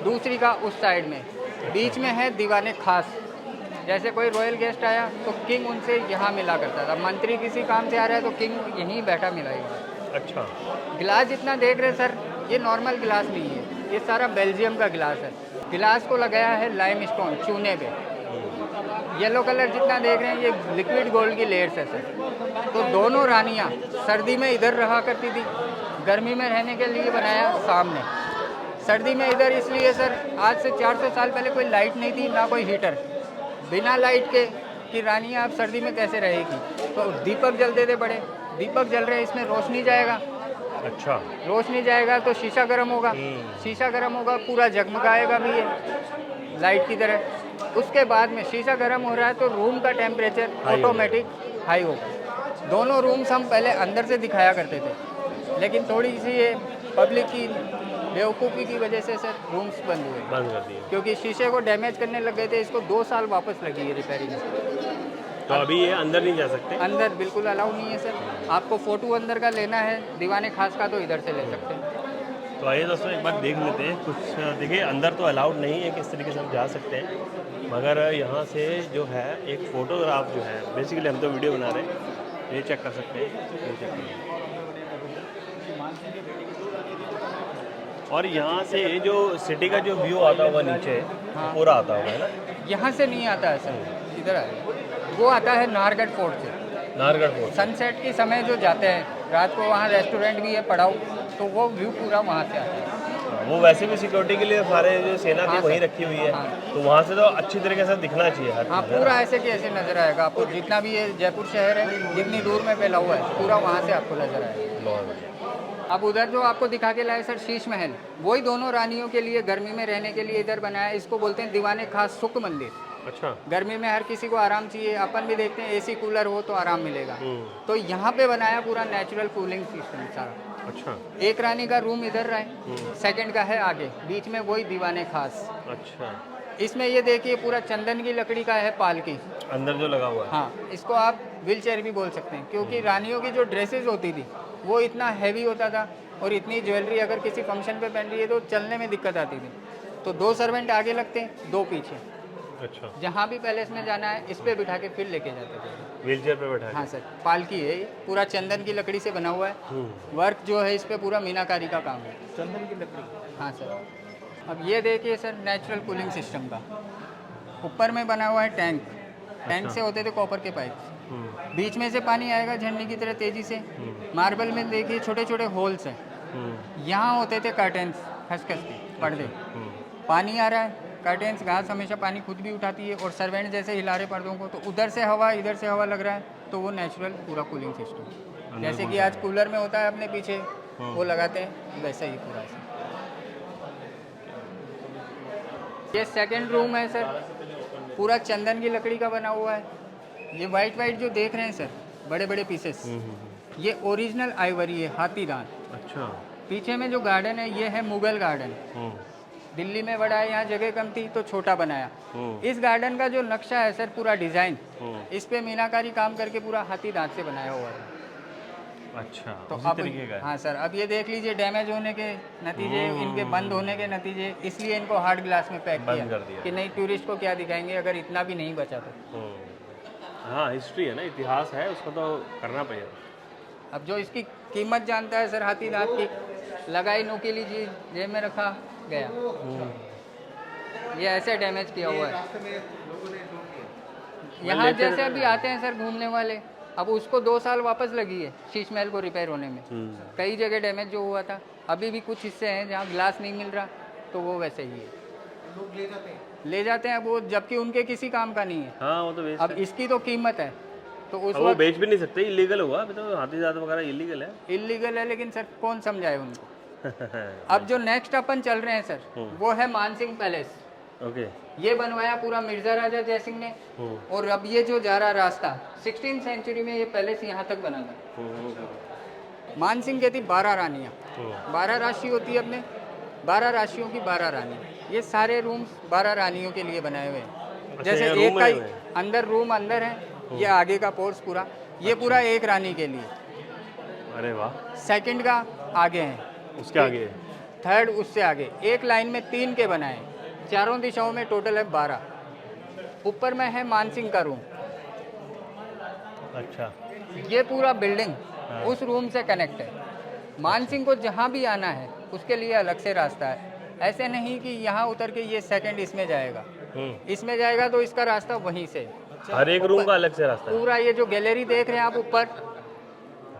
दूसरी का उस साइड में, बीच में है दीवाने खास। जैसे कोई रॉयल गेस्ट आया तो किंग उनसे यहाँ मिला करता था, मंत्री किसी काम से आ रहा है तो किंग यहीं बैठा मिलाएगा। अच्छा। गिलास जितना देख रहे सर ये नॉर्मल गिलास नहीं है, ये सारा बेल्जियम का गिलास है। गिलास को लगाया है लाइमस्टोन चूने पे। येलो कलर जितना देख रहे हैं ये लिक्विड गोल्ड की लेयर्स है सर। तो दोनों रानियाँ सर्दी में इधर रहा करती थी, गर्मी में रहने के लिए बनाया सामने। सर्दी में इधर इसलिए सर, आज से 400 साल पहले कोई लाइट नहीं थी, ना कोई हीटर। बिना लाइट के कि रानियाँ अब सर्दी में कैसे रहेगी, तो दीपक जलते थे बड़े। दीपक जल रहे, इसमें रोशनी जाएगा, अच्छा। रोशनी जाएगा तो शीशा गर्म होगा, शीशा गर्म होगा पूरा जगमगाएगा भी ये लाइट की तरह। उसके बाद में शीशा गर्म हो रहा है तो रूम का टेम्परेचर ऑटोमेटिक हाई होगा। दोनों रूम्स हम पहले अंदर से दिखाया करते थे, लेकिन थोड़ी सी ये पब्लिक की बेवकूफ़ी की वजह से सर रूम्स बंद हुए, बंद कर दिए। क्योंकि शीशे को डैमेज करने लग गए थे। इसको 2 साल वापस लगी है रिपेयरिंग में। तो अभी ये अंदर नहीं जा सकते? अंदर बिल्कुल अलाउ नहीं है सर। आपको फ़ोटो अंदर का लेना है दीवाने खास का तो इधर से ले सकते हैं। तो आइए दोस्तों एक बार देख लेते हैं कुछ। देखिए अंदर तो अलाउड नहीं है, किस तरीके से हम जा सकते हैं, मगर यहाँ से जो है एक फ़ोटोग्राफ जो है, बेसिकली हम तो वीडियो बना रहे हैं, ये चेक कर सकते हैं, ये चेक करिए। और यहाँ से ये जो सिटी का जो व्यू आता हुआ नीचे पूरा आता होगा, है ना? यहाँ से नहीं आता है सर, इधर आए वो आता है नाहरगढ़ फोर्ट से। नाहरगढ़ फोर्ट। सनसेट के समय जो जाते हैं रात को, वहाँ रेस्टोरेंट भी है पड़ाव, तो वो व्यू पूरा वहाँ से आता है। वो वैसे भी सिक्योरिटी के लिए सारे जो सेना थी वहीं रखी हुई है, तो वहाँ से तो अच्छी तरीके से दिखना चाहिए हर हाँ, चीज़, है ना? पूरा ऐसे कैसे नज़र आएगा आपको, जितना भी ये जयपुर शहर है जितनी दूर में फैला हुआ है पूरा वहाँ से आपको नज़र आएगा। बहुत बढ़िया। अब उधर जो आपको दिखा के लाए सर शीश महल, वही दोनों रानियों के लिए गर्मी में रहने के लिए इधर बनाया है। इसको बोलते हैं दीवाने खास सुख मंदिर। अच्छा। गर्मी में हर किसी को आराम चाहिए, अपन भी देखते हैं एसी कूलर हो तो आराम मिलेगा, तो यहाँ पे बनाया पूरा नेचुरल कूलिंग सिस्टम सारा। अच्छा। एक रानी का रूम इधर है, सेकंड का है आगे, बीच में वही दीवाने खास। अच्छा। इसमें ये देखिए पूरा चंदन की लकड़ी का है पालकी, अंदर जो लगा हुआ है। हाँ, इसको आप व्हील चेयर भी बोल सकते हैं, क्योंकि रानियों की जो ड्रेसेस होती थी वो इतना हैवी होता था, और इतनी ज्वेलरी अगर किसी फंक्शन पे पहन रही है तो चलने में दिक्कत आती थी। तो 2 सर्वेंट आगे लगते हैं, 2 पीछे। अच्छा। जहाँ भी पैलेस में जाना है इस पे बिठा के फिर लेके जाते थे। व्हील चेयर पे बैठा है। हाँ सर, पालकी है ये, पूरा चंदन की लकड़ी से बना हुआ है। वर्क जो है इस पे पूरा मीनाकारी का काम है, चंदन की लकड़ी। हाँ सर। अब ये देखिए सर नेचुरल कूलिंग सिस्टम का, ऊपर में बना हुआ है टैंक, टैंक से होते थे कॉपर के पाइप, बीच में से पानी आएगा झरने की तरह तेजी से। मार्बल में देखिए छोटे छोटे होल्स हैं, यहाँ होते थे कर्टेंस खसखस के पर्दे। पानी आ रहा है, कर्टेंस घास हमेशा पानी खुद भी उठाती है, और सर्वेंट जैसे हिला रहे पर्दों को तो उधर से हवा इधर से हवा लग रहा है, तो वो नेचुरल पूरा कूलिंग सिस्टम, जैसे कि आज कूलर में होता है अपने पीछे वो लगाते हैं, वैसा ही पूरा से। ये सेकंड रूम है सर, पूरा चंदन की लकड़ी का बना हुआ है। ये वाइट वाइट जो देख रहे हैं सर, बड़े बड़े पीसेस, ये ओरिजिनल आइवरी है, हाथी दांत। अच्छा। पीछे में जो गार्डन है ये है मुगल गार्डन। दिल्ली में बड़ा है, यहाँ जगह कम थी तो छोटा बनाया। इस गार्डन का जो नक्शा है सर, पूरा डिजाइन इस पे मीनाकारी काम करके पूरा हाथी दांत से बनाया हुआ है। अच्छा। तो उसी अब तरीके का है। हाँ सर, अब ये देख लीजिए डैमेज होने के नतीजे, इनके बंद होने के नतीजे, इसलिए इनको हार्ड ग्लास में पैक बंद कर दिया कि नहीं टूरिस्ट को क्या दिखाएंगे अगर इतना भी नहीं बचा तो। हाँ, हिस्ट्री है ना, इतिहास है, उसको तो करना पड़ेगा। अब जो इसकी कीमत जानता है सर हाथी दांत की, लगाई नोकीली चीज जेब में रखा गया, ये ऐसे डैमेज किया हुआ है। यहाँ जैसे अभी आते हैं सर घूमने वाले, अब उसको 2 साल वापस लगी है शीश महल को रिपेयर होने में। कई जगह डैमेज जो हुआ था, अभी भी कुछ हिस्से हैं जहाँ ग्लास नहीं मिल रहा, तो वो वैसे ही है, लोग ले जाते हैं वो, जबकि उनके किसी काम का नहीं है। हाँ, वो तो बेच अब इसकी तो कीमत है, तो उस वो बेच भी नहीं सकते, इलीगल हुआ अभी तो, हाथी दांत वगैरह इलीगल है। इलीगल है, लेकिन सर कौन समझाए उनको। अब जो नेक्स्ट अपन चल रहे हैं सर, वो है मानसिंह पैलेस। ओके। ये बनवाया पूरा मिर्जा राजा जयसिंह ने, और अब ये जो जा रहा रास्ता 16वीं सेंचुरी में ये पैलेस यहाँ तक बना था। मानसिंह की थी 12 रानियाँ, 12 राशि होती है अपने, 12 राशियों की 12 रानी। ये सारे रूम्स 12 रानियों के लिए बनाए हुए हैं। जैसे एक का अंदर रूम अंदर है, ये आगे का पोर्स पूरा, ये पूरा एक रानी के लिए। अरे वाह। सेकंड का आगे है, उसके आगे, थर्ड उससे आगे, एक लाइन में 3 के बनाए, चारों दिशाओं में टोटल है 12। ऊपर में है मानसिंह का रूम। अच्छा। ये पूरा बिल्डिंग उस रूम से कनेक्ट है। मानसिंह को जहाँ भी आना है उसके लिए अलग से रास्ता है। ऐसे नहीं कि यहाँ उतर के ये सेकंड इसमें जाएगा, इसमें जाएगा तो इसका रास्ता वहीं से। हर एक रूम का अलग से रास्ता है। पूरा ये जो गैलरी देख रहे हैं आप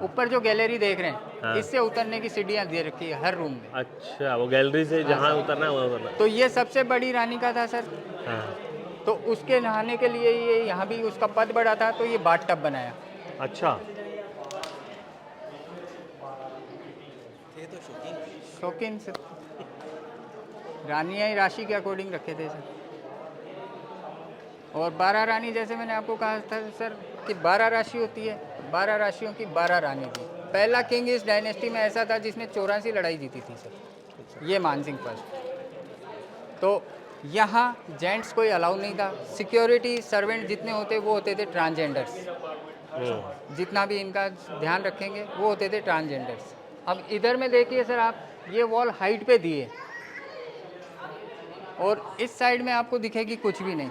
ऊपर जो गैलरी देख रहे हैं, हाँ। इससे उतरने की सीढ़ियाँ दे रखी है हर रूम में। अच्छा, वो गैलरी से जहाँ उतरना है वहाँ उतरना। तो ये सबसे बड़ी रानी का था सर, हाँ। तो उसके नहाने के लिए ये यहाँ भी उसका पद बड़ा था, तो ये बाथ टब बनाया। अच्छा, शौकीन सर, रानियाँ ही राशि के अकॉर्डिंग रखे थे सर। और 12 रानी, जैसे मैंने आपको कहा था सर कि 12 राशि होती है, 12 राशियों की 12 रानी थी। पहला किंग इस डायनेस्टी में ऐसा था जिसने 84 लड़ाई जीती थी सर, ये मानसिंह फर्स्ट। तो यहाँ जेंट्स कोई अलाउ नहीं था। सिक्योरिटी सर्वेंट जितने होते वो होते थे ट्रांसजेंडर्स, जितना भी इनका ध्यान रखेंगे वो होते थे ट्रांसजेंडर्स। अब इधर में देखिए सर आप, ये वॉल हाइट पे दिए और इस साइड में आपको दिखेगी कुछ भी नहीं,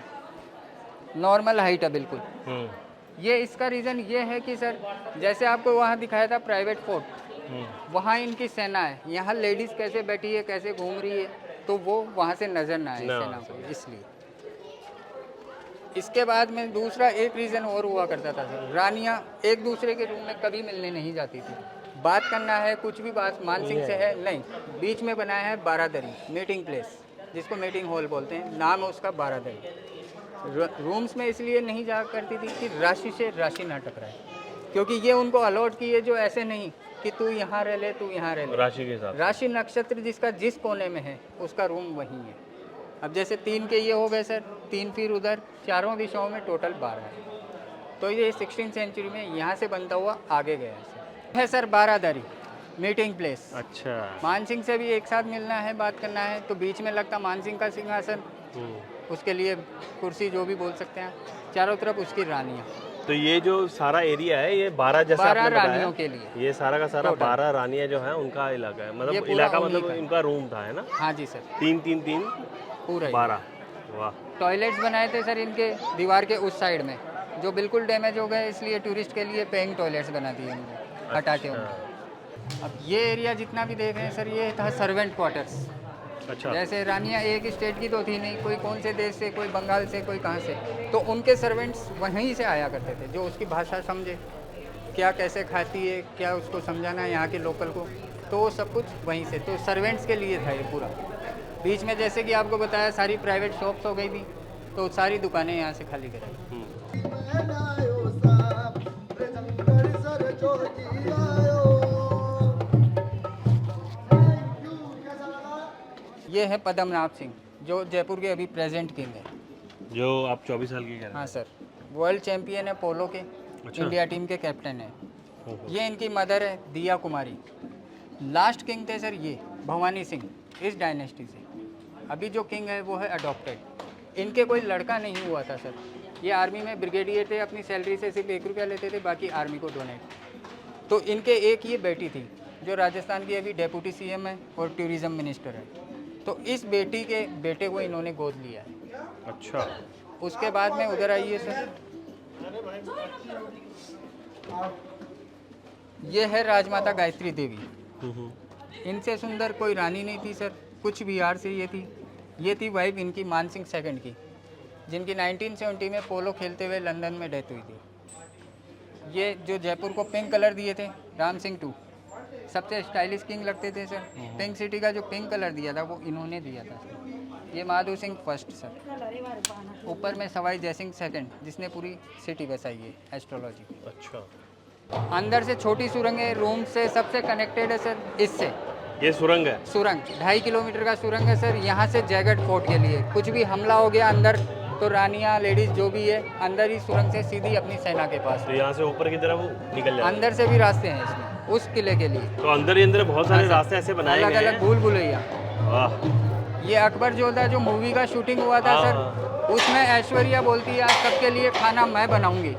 नॉर्मल हाइट है बिल्कुल। ये इसका रीज़न ये है कि सर जैसे आपको वहाँ दिखाया था प्राइवेट फोर्ट, वहाँ इनकी सेना है, यहाँ लेडीज़ कैसे बैठी है, कैसे घूम रही है, तो वो वहाँ से नज़र ना आए सेना को, इसलिए। इसके बाद में दूसरा एक रीज़न और हुआ करता था सर, रानियाँ एक दूसरे के रूम में कभी मिलने नहीं जाती थी। बात करना है, कुछ भी बात मानसिंह से है, नहीं, बीच में बनाया है बारादरी मीटिंग प्लेस, जिसको मीटिंग हॉल बोलते हैं, नाम है उसका बारादरी। रूम्स में इसलिए नहीं जा करती थी कि राशि से राशि ना टकराए, क्योंकि ये उनको अलॉट की है, जो ऐसे नहीं कि तू यहाँ रह ले, तू यहाँ रह ले, राशि के साथ। राशि नक्षत्र जिसका जिस कोने में है उसका रूम वही है। अब जैसे 3 के ये हो गए सर, 3 फिर उधर, चारों दिशाओं में टोटल 12 है। तो ये 16th सेंचुरी में यहाँ से बनता हुआ आगे गया है सर बारादरी मीटिंग प्लेस। अच्छा, मानसिंह से भी एक साथ मिलना है, बात करना है, तो बीच में लगता मानसिंह का सिंहासन, उसके लिए कुर्सी जो भी बोल सकते हैं, चारों तरफ उसकी रानियाँ। तो ये जो सारा एरिया है ये 12 जैसे 12 आपने बताया, रानियों के लिए ये सारा का सारा 12 रानियां जो है उनका इलाका है, ये मतलब पूरा इलाका उन्हीं मतलब का है। इनका रूम था, है ना? हाँ जी सर, 3 3 3 पूरा ही। 12। वाह। टॉयलेट्स बनाए थे सर इनके दीवार के उस साइड में, जो बिल्कुल डैमेज हो गए, इसलिए टूरिस्ट के लिए पेइंग टॉयलेट्स बना दिए इन्होंने हटा के उनको। अब ये एरिया जितना भी देख रहे हैं सर, ये था सर्वेंट क्वार्टर्स। अच्छा, जैसे रानियाँ एक स्टेट की तो थी नहीं, कोई कौन से देश से, कोई बंगाल से, कोई कहाँ से, तो उनके सर्वेंट्स वहीं से आया करते थे, जो उसकी भाषा समझे, क्या कैसे खाती है, क्या उसको समझाना है यहाँ के लोकल को, तो वो सब कुछ वहीं से। तो सर्वेंट्स के लिए था ये पूरा। बीच में जैसे कि आपको बताया सारी प्राइवेट शॉप्स हो गई थी, तो सारी दुकानें यहाँ से खाली कराई। ये है पद्मनाभ सिंह, जो जयपुर के अभी प्रेजेंट किंग है। जो आप 24 साल की कह रहे हाँ सर, वर्ल्ड चैंपियन है पोलो के, इंडिया टीम के कैप्टन है। ये इनकी मदर है दिया कुमारी। लास्ट किंग थे सर ये भवानी सिंह, इस डायनेस्टी से। अभी जो किंग है वो है अडॉप्टेड। इनके कोई लड़का नहीं हुआ था सर, ये आर्मी में ब्रिगेडियर थे, अपनी सैलरी से सिर्फ 1 रुपया लेते थे, बाकी आर्मी को डोनेट। तो इनके एक ये बेटी थी जो राजस्थान की अभी डेप्यूटी सीएम है और टूरिज्म मिनिस्टर है। तो इस बेटी के बेटे को इन्होंने गोद लिया है। अच्छा, उसके बाद में उधर आइए सर, ये है राजमाता गायत्री देवी। इनसे सुंदर कोई रानी नहीं थी सर, कुछ बिहार से ये थी। ये थी वाइफ इनकी मानसिंह सेकंड की, जिनकी 1970 में पोलो खेलते हुए लंदन में डेथ हुई थी। ये जो जयपुर को पिंक कलर दिए थे, राम सिंह 2 सबसे स्टाइलिश किंग लगते थे सर। पिंक सिटी का जो पिंक कलर दिया था वो इन्होंने दिया था सर। ये माधो सिंह फर्स्ट सर। ऊपर में सवाई जयसिंह सेकंड, जिसने पूरी सिटी बसाई है एस्ट्रोलॉजी की। अच्छा, अंदर से छोटी सुरंग है, रूम से सबसे कनेक्टेड है सर इससे। ये सुरंग है? सुरंग 2.5 किलोमीटर का सुरंग है सर, यहाँ से जयगढ़ फोर्ट के लिए। कुछ भी हमला हो गया अंदर, तो रानियाँ लेडीज जो भी है अंदर ही सुरंग से सीधी अपनी सेना के पास। तो यहाँ से ऊपर की तरफ निकल जाए? अंदर से भी रास्ते हैं इसमें उस किले के लिए। तो अंदर ही अंदर बहुत सारे रास्ते ऐसे बनाए अलग गए अलग हैं। भूल भुलैया। वाह। ये अकबर जोधा जो मूवी का शूटिंग हुआ था सर, उसमें ऐश्वर्या बोलती है आज सबके लिए खाना मैं बनाऊंगी।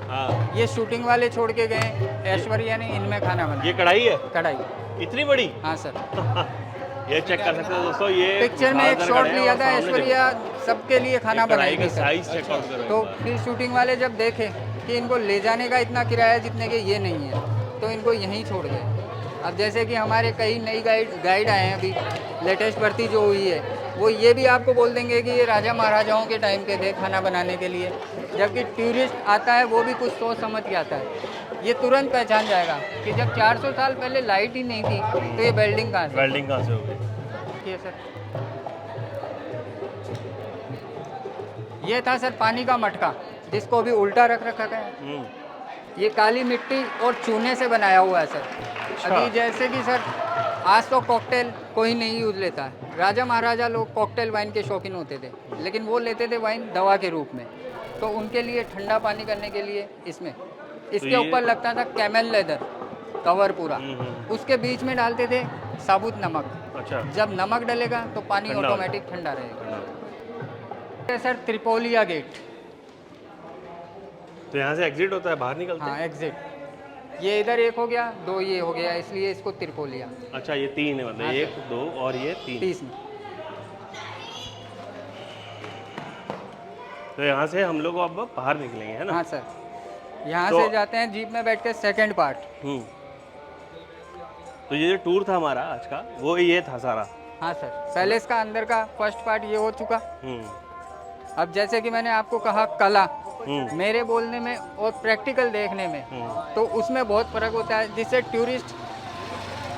ये शूटिंग वाले छोड़ के गए, ऐश्वर्या ने इनमें खाना बनाया। ये कढ़ाई है? कढ़ाई इतनी बड़ी? हाँ सर। ये चेक कर सकते हो दोस्तों, ये पिक्चर में एक शॉट लिया था, ऐश्वर्या सबके लिए खाना बनाई थी सर। साइज चेक आउट करो। तो फिर शूटिंग वाले जब देखे कि इनको ले जाने का इतना किराया जितने के ये नहीं है, तो इनको यहीं छोड़ गए। अब जैसे कि हमारे कई नई गाइड आए हैं अभी, लेटेस्ट भर्ती जो हुई है, वो ये भी आपको बोल देंगे कि ये राजा महाराजाओं के टाइम के थे खाना बनाने के लिए। जबकि टूरिस्ट आता है वो भी कुछ सोच समझ के आता है, ये तुरंत पहचान जाएगा कि जब 400 साल पहले लाइट ही नहीं थी तो ये बिल्डिंग कहाँ से? वेल्डिंग कहाँ से हो गई? ये सर, ये था सर पानी का मटका, जिसको अभी उल्टा रख रखा है। ये काली मिट्टी और चूने से बनाया हुआ है सर। अभी जैसे कि सर आज तो कॉकटेल कोई नहीं यूज लेता है, राजा महाराजा लोग कॉकटेल वाइन के शौकीन होते थे, लेकिन वो लेते थे वाइन दवा के रूप में। तो उनके लिए ठंडा पानी करने के लिए इसके ऊपर लगता था कैमल लेदर कवर पूरा, उसके बीच में डालते थे साबुत नमक। अच्छा, जब नमक डलेगा तो पानी ठंडा ऑटोमेटिक ठंडा रहेगा। ये सर त्रिपोलिया गेट, तो यहाँ से एग्जिट होता है, बाहर निकलते हाँ हैं? एग्जिट। ये इधर एक हो गया, दो ये हो गया, इसलिए इसको त्रिपोलिया। अच्छा, ये 3 है, मतलब हाँ, 1 2 और ये 3। 30। तो यहाँ से हम लोग अब बाहर निकलेंगे, है ना? हाँ सर, यहाँ तो- से जाते हैं जीप में बैठ के सेकेंड पार्ट। तो ये जो टूर था हमारा आज का, वो ये था सारा। हाँ सर, पैलेस का अंदर का फर्स्ट पार्ट ये हो चुका। अब जैसे कि मैंने आपको कहा कला, मेरे बोलने में और प्रैक्टिकल देखने में, तो उसमें बहुत फर्क होता है, जिससे टूरिस्ट,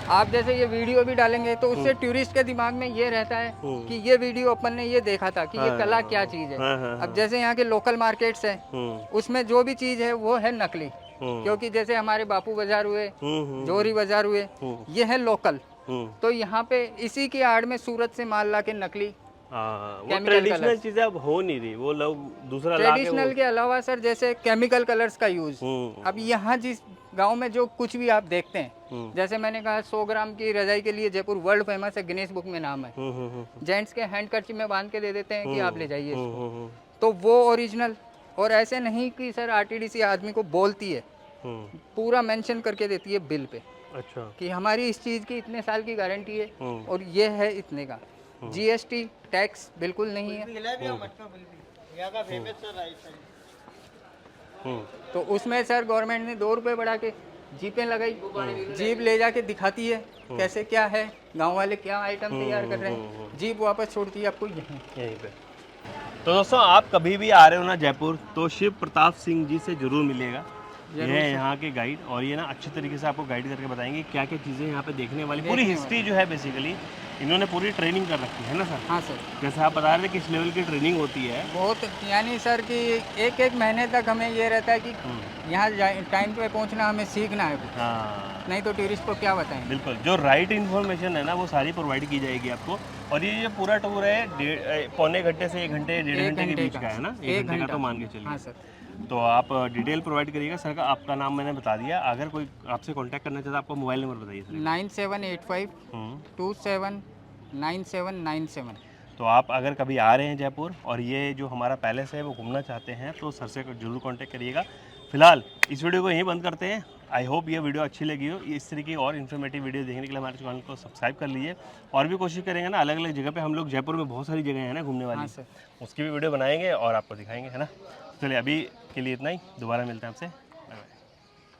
आप जैसे ये वीडियो भी डालेंगे तो उससे टूरिस्ट के दिमाग में ये रहता है कि ये वीडियो अपन ने ये देखा था कि ये कला क्या चीज़ है। अब जैसे यहाँ के लोकल मार्केट्स हैं, उसमें जो भी चीज़ है वो है नकली, क्योंकि जैसे हमारे बापू बाजार हुए, जोहरी बाजार हुए, ये है लोकल। तो यहाँ पे इसी की आड़ में सूरत से माल ला के नकली वो ट्रेडिशनल चीजें अब हो नहीं रही, वो लोग दूसरा ला के ट्रेडिशनल के अलावा सर जैसे केमिकल कलर्स का यूज। अब यहाँ जिस गांव में जो कुछ भी आप देखते हैं, जैसे मैंने कहा 100 ग्राम की रजाई के लिए जयपुर वर्ल्ड फेमस है, गिनीज बुक में नाम है। जेंट्स के हैंड कर्ची में बांध के दे देते हैं कि आप ले जाइए इसको, तो वो ओरिजिनल। और ऐसे नहीं कि सर आरटीडीसी आदमी को बोलती है, पूरा मेंशन करके देती है बिल पे। अच्छा, कि हमारी इस चीज़ की इतने साल की गारंटी है और ये है इतने का। जीएसटी टैक्स बिल्कुल नहीं है। तो उसमें सर गवर्नमेंट ने 2 रुपये बढ़ा के जीपें लगाई, जीप ले जाके दिखाती है कैसे क्या है, गांव वाले क्या आइटम तैयार कर रहे हैं, जीप वापस छोड़ती है आपको यहीं पे। तो दोस्तों, आप कभी भी आ रहे हो ना जयपुर, तो शिव प्रताप सिंह जी से जरूर मिलेगा। ये है यहाँ के गाइड, और ये ना अच्छे तरीके से आपको गाइड करके बताएंगे क्या क्या चीज़ें यहाँ पे देखने वाली, पूरी हिस्ट्री जो है बेसिकली इन्होंने पूरी ट्रेनिंग कर रखी है ना सर? हाँ सर, जैसे आप बता रहे थे किस लेवल की ट्रेनिंग होती है। बहुत, यानी सर कि एक महीने तक हमें ये रहता है कि यहाँ टाइम पे पहुँचना, हमें सीखना है। हाँ, नहीं तो टूरिस्ट को क्या बताएं। बिल्कुल, जो राइट इन्फॉर्मेशन है ना वो सारी प्रोवाइड की जाएगी आपको। और ये जो पूरा टूर है पौने घंटे से 1 घंटे 1.5 घंटे के बीच का है ना, 1 घंटे का तो मान के चलिए। हाँ सर, तो आप डिटेल प्रोवाइड करिएगा। सर का आपका नाम मैंने बता दिया, अगर कोई आपसे कांटेक्ट करना चाहता है आपका मोबाइल नंबर बताइए सर। 9785 279797। तो आप अगर कभी आ रहे हैं जयपुर और ये जो हमारा पैलेस है वो घूमना चाहते हैं तो सर से जरूर कांटेक्ट करिएगा। फिलहाल इस वीडियो को यहीं बंद करते हैं। आई होप ये वीडियो अच्छी लगी हो। इस तरह की और इन्फॉर्मेटिव वीडियो देखने के लिए हमारे चैनल को सब्सक्राइब कर लीजिए, और भी कोशिश करेंगे ना अलग अलग जगह पे, हम लोग जयपुर में बहुत सारी जगह है ना घूमने वाली, उसकी भी वीडियो बनाएंगे और आपको दिखाएंगे, है ना। चलिए अभी के लिए इतना ही, दोबारा मिलते हैं आपसे।